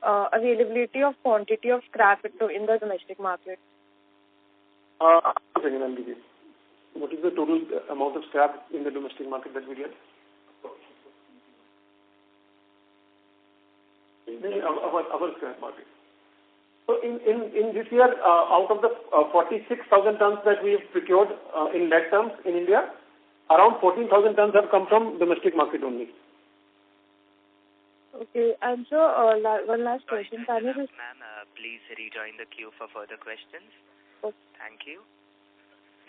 Availability of quantity of scrap in the domestic market. One second, I'll give you. What is the total amount of scrap in the domestic market that we get? Our scrap market. So in this year, out of the 46,000 tons that we have procured in lead terms in India, around 14,000 tons have come from domestic market only. Okay, and so one last question. Ma'am, please rejoin the queue for further questions. Okay. Thank you.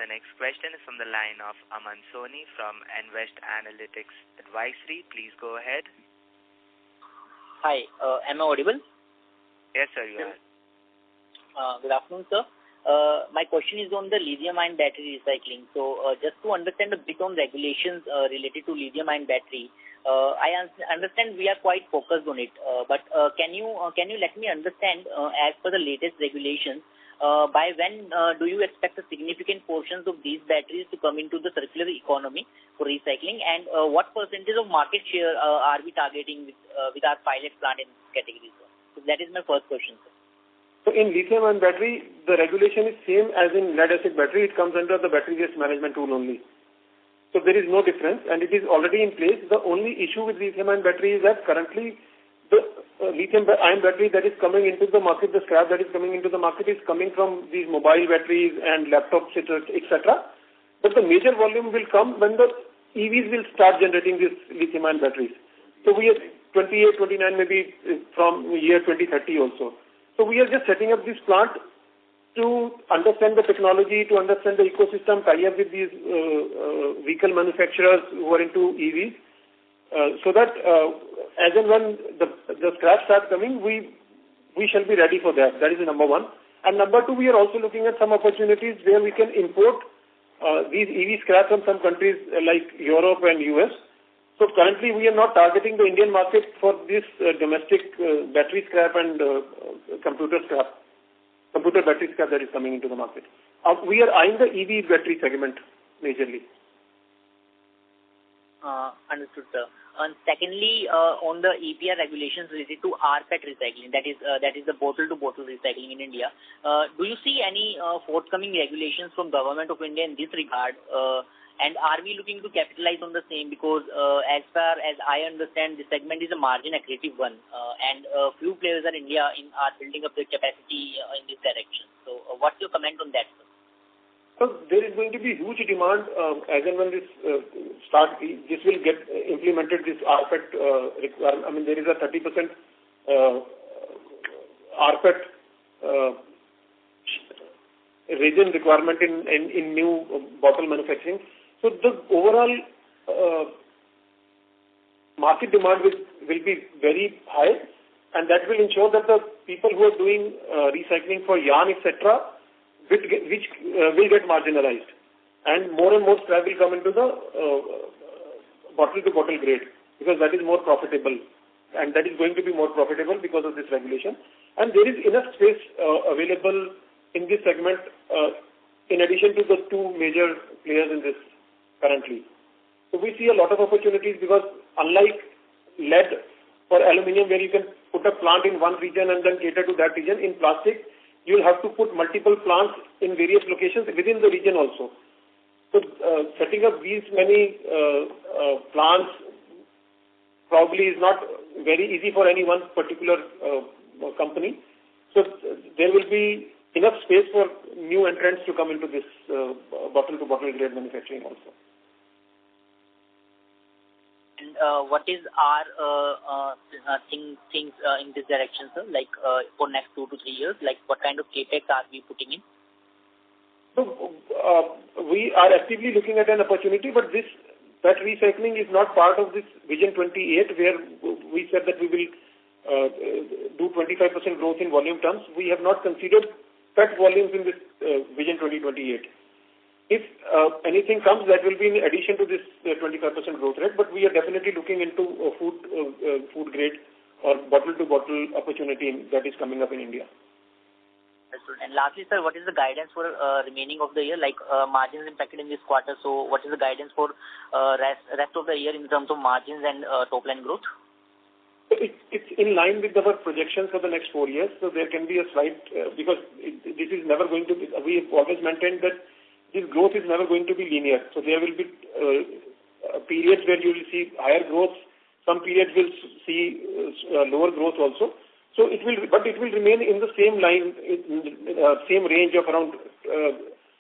The next question is from the line of Aman Soni from Invest Analytics Advisory. Please go ahead. Hi, am I audible? Yes, sir, you are. Good afternoon, sir. My question is on the lithium-ion battery recycling. So just to understand a bit on regulations related to lithium-ion battery, I understand we are quite focused on it, but can you let me understand, as per the latest regulations, by when do you expect a significant portions of these batteries to come into the circular economy for recycling, and what percentage of market share are we targeting with our pilot plant in this category, sir? So that is my first question, sir. So in lithium-ion battery, the regulation is same as in lead-acid battery. It comes under the battery waste management rule only. So there is no difference, and it is already in place. The only issue with lithium-ion battery is that currently the lithium-ion battery that is coming into the market, the scrap that is coming into the market is coming from these mobile batteries and laptops, etc. But the major volume will come when the EVs will start generating these lithium-ion batteries. So we are 28, 29, maybe from year 2030 also. So we are just setting up this plant to understand the technology, to understand the ecosystem, tie up with these vehicle manufacturers who are into EVs, so that as and when the scrap starts coming, we shall be ready for that. That is number one. And number two, we are also looking at some opportunities where we can import these EV scrap from some countries like Europe and US. So currently we are not targeting the Indian market for this domestic battery scrap and computer battery scrap that is coming into the market. We are eyeing the EV battery segment majorly. Understood, sir. And secondly, on the EPR regulations related to rPET recycling, that is the bottle-to-bottle recycling in India. Do you see any forthcoming regulations from Government of India in this regard? And are we looking to capitalize on the same? Because as far as I understand, the segment is a margin accretive one, and few players in India are building up their capacity in this direction. So, what's your comment on that, sir? So there is going to be huge demand as and when this this will get implemented, this rPET requirement. I mean, there is a 30% rPET resin requirement in new bottle manufacturing. So the overall market demand will be very high, and that will ensure that the people who are doing recycling for yarn, etc., which will get marginalized, and more scrap will come into the bottle-to-bottle grade, because that is more profitable, and that is going to be more profitable because of this regulation. And there is enough space available in this segment in addition to the two major players in this currently. So we see a lot of opportunities, because unlike lead or aluminium, where you can put a plant in one region and then cater to that region, in plastic you will have to put multiple plants in various locations within the region also. So setting up these many plants probably is not very easy for any one particular company. So there will be enough space for new entrants to come into this bottle-to-bottle grade manufacturing also. And what is our things in this direction, sir? Like for next 2 to 3 years, like what kind of capex are we putting in? So we are actively looking at an opportunity, but that recycling is not part of this Vision 28, where we said that we will do 25% growth in volume terms. We have not considered PET volumes in this Vision 2028. If anything comes, that will be in addition to this 25% growth rate, but we are definitely looking into a food grade or bottle-to-bottle opportunity that is coming up in India. And lastly, sir, what is the guidance for remaining of the year? Like margins impacted in this quarter, so what is the guidance for rest of the year in terms of margins and top line growth? It's in line with our projections for the next 4 years. So there can be a slight because this is never going to be. We have always maintained that this growth is never going to be linear. So there will be periods where you will see higher growth. Some periods will see lower growth also. So it will remain in the same line, same range of around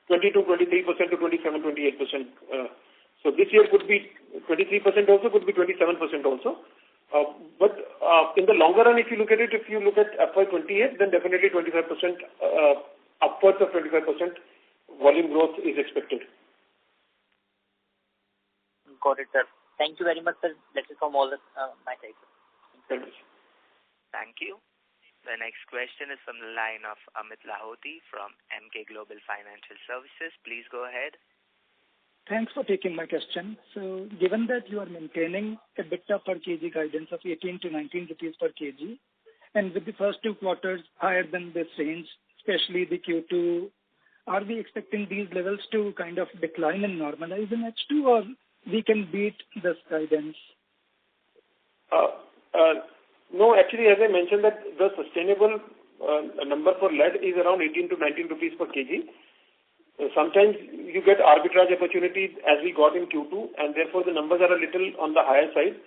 22, 23% to 27, 28%. So this year could be 23% also, could be 27% also. But in the longer run, if you look at FY28, then definitely 25%, upwards of 25% volume growth is expected. Got it, sir. Thank you very much, sir. That is from all my side. Thank you. Thank you. The next question is from the line of Amit Lahoti from Emkay Global Financial Services. Please go ahead. Thanks for taking my question. So, given that you are maintaining a EBITDA per kg guidance of 18 to 19 rupees per kg, and with the first 2 quarters higher than this range, especially the Q2, are we expecting these levels to kind of decline and normalize in H2, or we can beat this guidance? No, actually, as I mentioned, that the sustainable number for lead is around 18 to 19 rupees per kg. Sometimes you get arbitrage opportunities as we got in Q2, and therefore the numbers are a little on the higher side.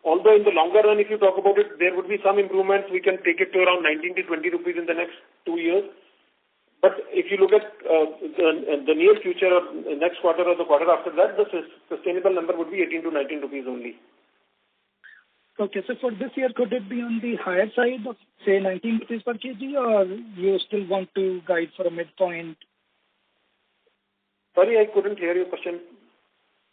Although in the longer run, if you talk about it, there would be some improvements. We can take it to around 19 to 20 rupees in the next 2 years. But if you look at the near future or next quarter or the quarter after that, the sustainable number would be 18 to 19 rupees only. Okay, so for this year, could it be on the higher side of, say, 19 rupees per kg, or you still want to guide for a midpoint? Sorry, I couldn't hear your question.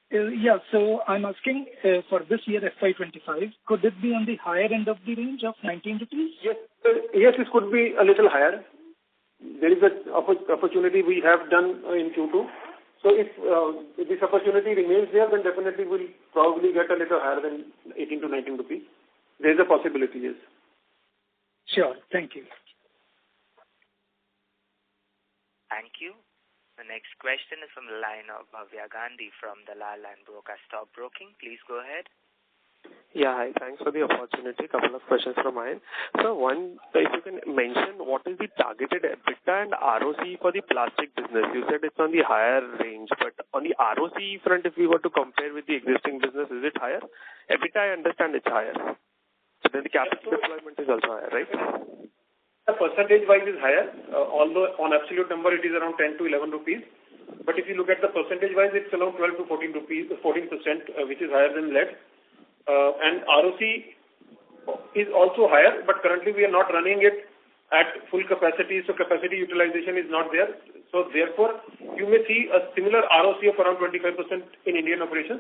Yeah, so I'm asking for this year, FY25, could it be on the higher end of the range of 19 rupees? Yes, yes, it could be a little higher. There is an opportunity we have done in Q2. So if this opportunity remains there, then definitely we'll probably get a little higher than 18 to 19 rupees. There is a possibility, yes. Sure, thank you. Thank you. The next question is from the line of Bhavya Gandhi from Dalal and Broker Stock Broking. Please go ahead. Yeah, hi. Thanks for the opportunity. Couple of questions from mine. So one, if you can mention what is the targeted EBITDA and ROC for the plastic business? You said it's on the higher range, but on the ROC front, if we were to compare with the existing business, is it higher? EBITDA, I understand it's higher. So then the capital deployment is also higher, right? The percentage-wise is higher, although on absolute number it is around 10 to 11 rupees. But if you look at the percentage-wise, it's around 12 to 14%, which is higher than lead. And ROC is also higher, but currently we are not running it at full capacity, so capacity utilization is not there. So therefore, you may see a similar ROC of around 25% in Indian operations.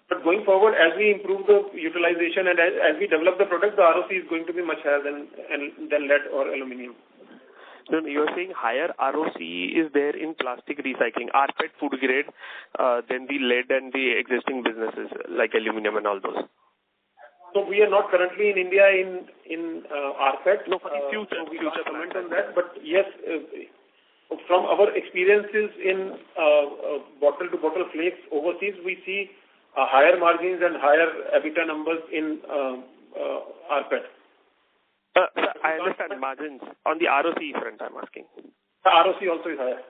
But going forward, as we improve the utilization and as we develop the product, the ROC is going to be much higher than lead or aluminium. No, you are saying higher ROC is there in plastic recycling, rPET food grade, than the lead and the existing businesses like aluminium and all those. So we are not currently in India in rPET. No, for the future. So we can't comment on that. But yes, from our experiences in bottle-to-bottle flakes overseas, we see higher margins and higher EBITDA numbers in rPET. I understand margins. On the ROC front, I'm asking. The ROC also is higher.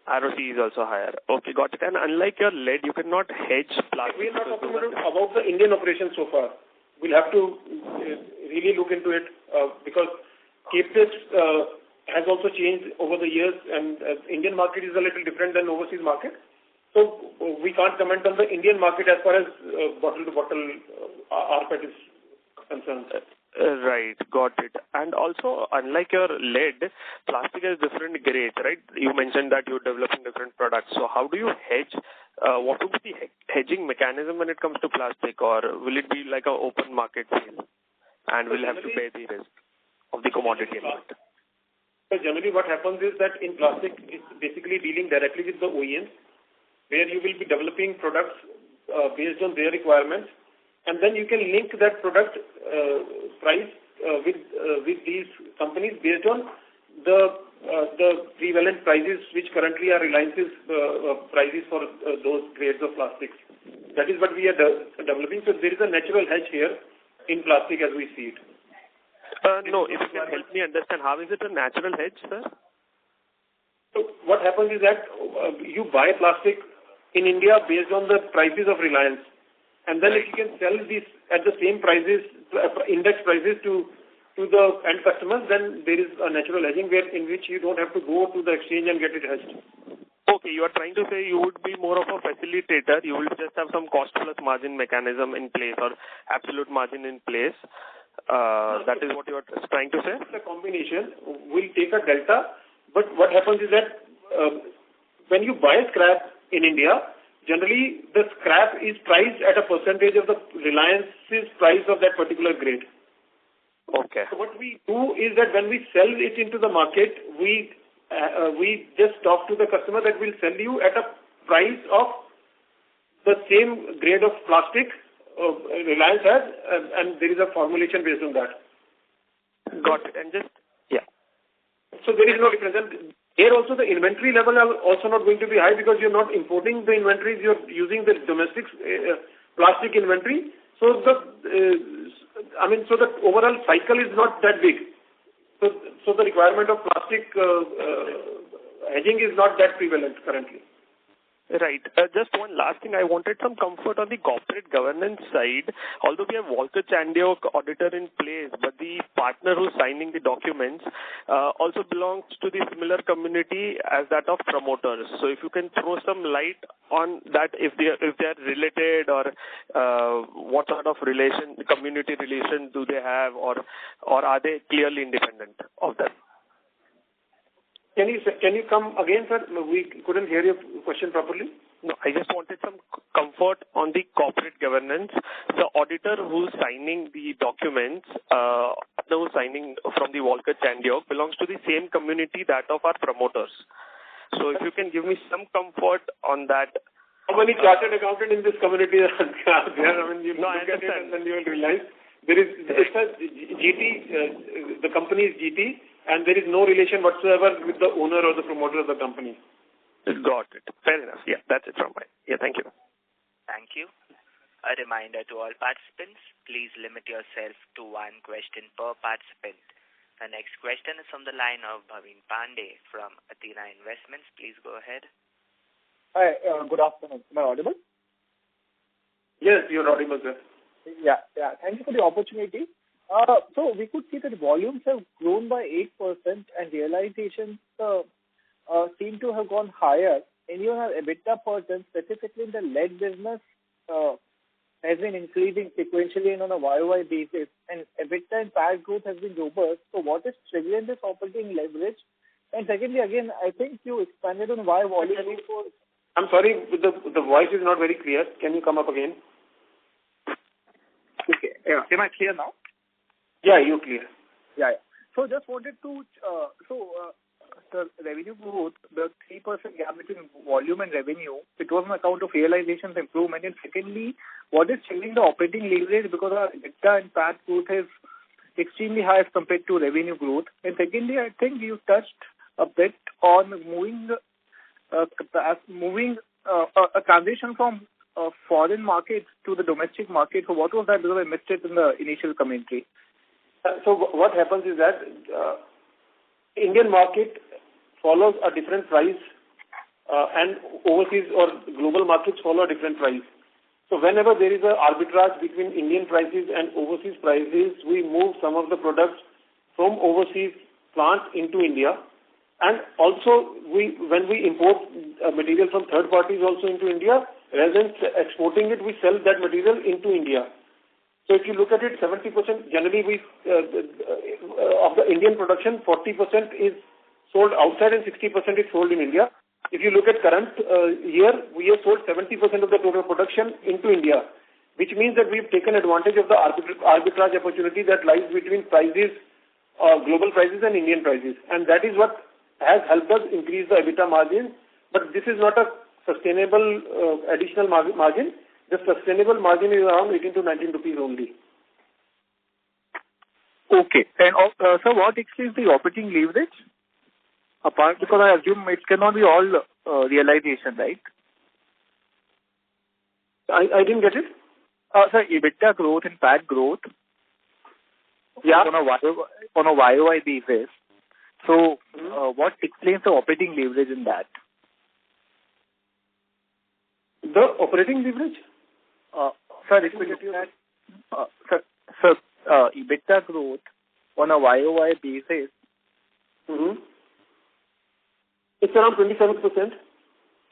ROC is also higher. Okay, got it. And unlike your lead, you cannot hedge plastic. We are not talking about the Indian operations so far. We'll have to really look into it because CapEx has also changed over the years, and Indian market is a little different than overseas market. So we can't comment on the Indian market as far as bottle-to-bottle rPET is concerned. Right, got it. And also, unlike your lead, plastic has different grades, right? You mentioned that you're developing different products. So how do you hedge? What would be the hedging mechanism when it comes to plastic, or will it be like an open market sale and we'll have to pay the risk of the commodity element? So generally what happens is that in plastic, it's basically dealing directly with the OEMs, where you will be developing products based on their requirements, and then you can link that product price with these companies based on the prevalent prices which currently are Reliance's prices for those grades of plastics. That is what we are developing. So there is a natural hedge here in plastic as we see it. No, if you can help me understand, how is it a natural hedge, sir? So what happens is that you buy plastic in India based on the prices of Reliance. And then if you can sell these at the same prices, index prices to the end customers, then there is a natural hedging in which you don't have to go to the exchange and get it hedged. Okay, you are trying to say you would be more of a facilitator. You will just have some cost plus margin mechanism in place or absolute margin in place. That is what you are trying to say? It's a combination. We'll take a delta, but what happens is that when you buy scrap in India, generally the scrap is priced at a percentage of the Reliance's price of that particular grade. Okay. So what we do is that when we sell it into the market, we just talk to the customer that we'll sell you at a price of the same grade of plastic Reliance has, and there is a formulation based on that. Got it. And just, yeah. So there is no difference. And here also the inventory level are also not going to be high because you're not importing the inventories, you're using the domestic plastic inventory. So the overall cycle is not that big. So the requirement of plastic hedging is not that prevalent currently. Right. Just one last thing. I wanted some comfort on the corporate governance side. Although we have Walker Chandiok auditor in place, but the partner who's signing the documents also belongs to the similar community as that of promoters. So if you can throw some light on that, if they are related, or what sort of community relation do they have, or are they clearly independent of them? Can you come again, sir? We couldn't hear your question properly. No, I just wanted some comfort on the corporate governance. The auditor who's signing the documents, who's signing from the Walker Chandiok, belongs to the same community that of our promoters. So if you can give me some comfort on that. How many chartered accountants in this community are there? I mean, you look at it and then you will realize it's a GT, the company is GT, and there is no relation whatsoever with the owner or the promoter of the company. Got it. Fair enough. Yeah, that's it from me. Yeah, thank you. Thank you. A reminder to all participants, please limit yourself to one question per participant. The next question is from the line of Bhavin Pandey from Athena Investments. Please go ahead. Hi, good afternoon. Am I audible? Yes, you're audible, sir. Yeah. Thank you for the opportunity. So we could see that volumes have grown by 8% and realizations seem to have gone higher. And even our EBITDA per ton, specifically in the lead business, has been increasing sequentially and on a YOY basis. And EBITDA and PAT growth has been robust. So what is triggering this operating leverage? And secondly, again, I think you expanded on why volume for... I'm sorry, the voice is not very clear. Can you come up again? Okay. Yeah. Am I clear now? Yeah, you're clear. Yeah. So just wanted to, the revenue growth, the 3% gap between volume and revenue, it was on account of realizations improvement. And secondly, what is changing the operating leverage, because our EBITDA and PAT growth is extremely high as compared to revenue growth. And secondly, I think you touched a bit on moving a transition from foreign markets to the domestic market. So what was that, because I missed it in the initial commentary? So what happens is that Indian market follows a different price and overseas or global markets follow a different price. So whenever there is an arbitrage between Indian prices and overseas prices, we move some of the products from overseas plants into India. And also, when we import material from third parties also into India, rather than exporting it, we sell that material into India. So if you look at it, 70% generally of the Indian production, 40% is sold outside and 60% is sold in India. If you look at current year, we have sold 70% of the total production into India, which means that we've taken advantage of the arbitrage opportunity that lies between prices, global prices and Indian prices. And that is what has helped us increase the EBITDA margin. But this is not a sustainable additional margin. The sustainable margin is around 18 to 19 rupees only. Okay. And so what explains the operating leverage? Apart, because I assume it cannot be all realization, right? I didn't get it. Sir, EBITDA growth and PAT growth. Yeah. On a YOY basis. So what explains the operating leverage in that? The operating leverage? Sir, if we look at EBITDA growth on a YOY basis. It's around 27%.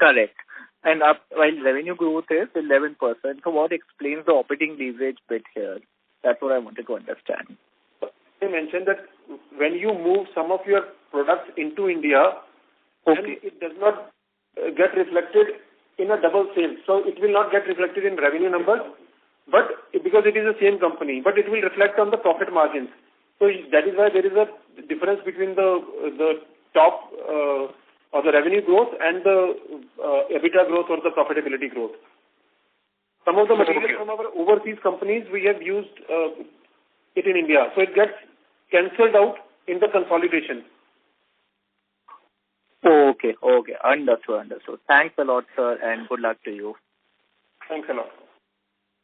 Correct. And while revenue growth is 11%, so what explains the operating leverage bit here? That's what I wanted to understand. I mentioned that when you move some of your products into India, then it does not get reflected in a double sale. So it will not get reflected in revenue numbers, but because it is the same company, but it will reflect on the profit margins. So that is why there is a difference between the top or the revenue growth and the EBITDA growth or the profitability growth. Some of the material from our overseas companies, we have used it in India. So it gets cancelled out in the consolidation. Okay. Understood. Thanks a lot, sir, and good luck to you. Thanks a lot.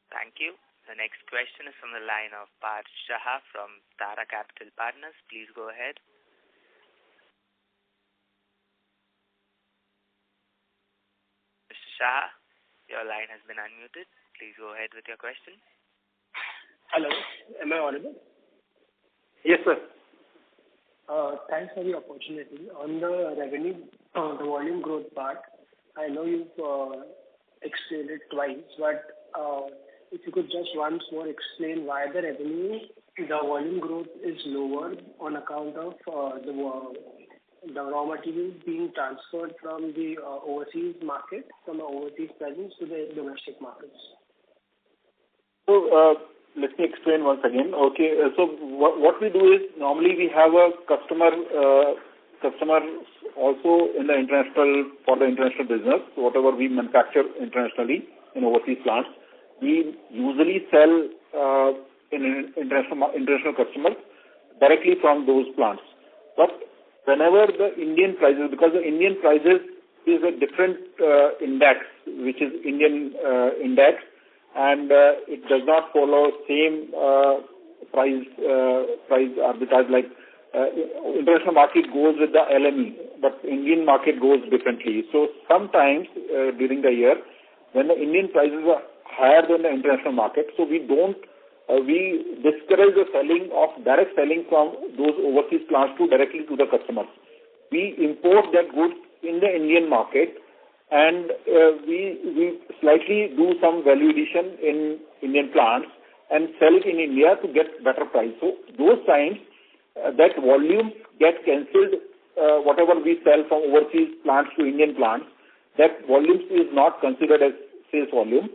Thank you. The next question is from the line of Parth Shah from Tara Capital Partners. Please go ahead. Mr. Shah, your line has been unmuted. Please go ahead with your question. Hello, am I audible? Yes, sir. Thanks for the opportunity. On the revenue, the volume growth part, I know you've explained it twice, but if you could just once more explain why the volume growth is lower on account of the raw materials being transferred from the overseas market, from the overseas presence to the domestic markets. So, let me explain once again. Okay, so what we do is normally we have a customer also in the international business. Whatever we manufacture internationally in overseas plants, we usually sell in international customers directly from those plants. But whenever the Indian prices, because the Indian prices is a different index, which is Indian index, and it does not follow same price arbitrage like international market goes with the LME, but Indian market goes differently. So sometimes during the year, when the Indian prices are higher than the international market, so we discourage the selling of direct selling from those overseas plants directly to the customers. We import that goods in the Indian market, and we slightly do some value addition in Indian plants and sell it in India to get better price. So those times that volume get cancelled, whatever we sell from overseas plants to Indian plants, that volume is not considered as sales volume,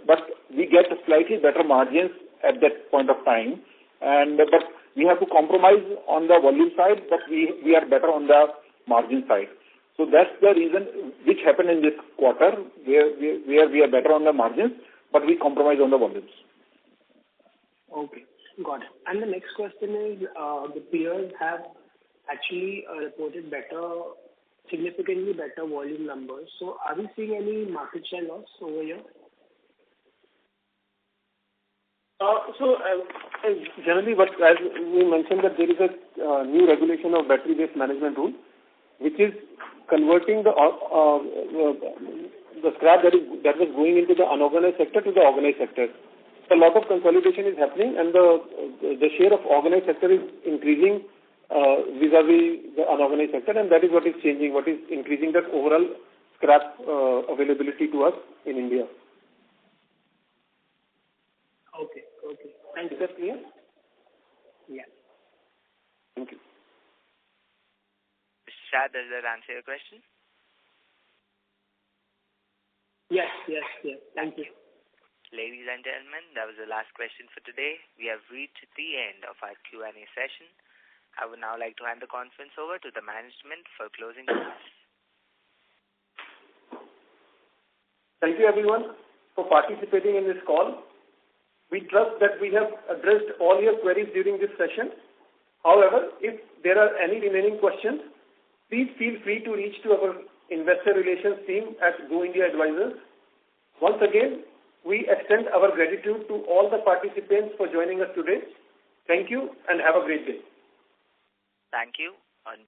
but we get slightly better margins at that point of time, but we have to compromise on the volume side, but we are better on the margin side. So that's the reason which happened in this quarter, where we are better on the margins, but we compromise on the volumes. Okay, got it. And the next question is, the peers have actually reported significantly better volume numbers. So are we seeing any market share loss over here? Generally, as we mentioned, that there is a new regulation of battery-based management rule, which is converting the scrap that was going into the unorganized sector to the organized sector. So a lot of consolidation is happening, and the share of organized sector is increasing vis-a-vis the unorganized sector, and that is what is changing, what is increasing the overall scrap availability to us in India. Okay. Thank you. Is that clear? Yeah. Thank you. Shah, does that answer your question? Yes. Thank you. Ladies and gentlemen, that was the last question for today. We have reached the end of our Q&A session. I would now like to hand the conference over to the management for closing comments. Thank you, everyone, for participating in this call. We trust that we have addressed all your queries during this session. However, if there are any remaining questions, please feel free to reach to our investor relations team at Go India Advisors. Once again, we extend our gratitude to all the participants for joining us today. Thank you and have a great day. Thank you. On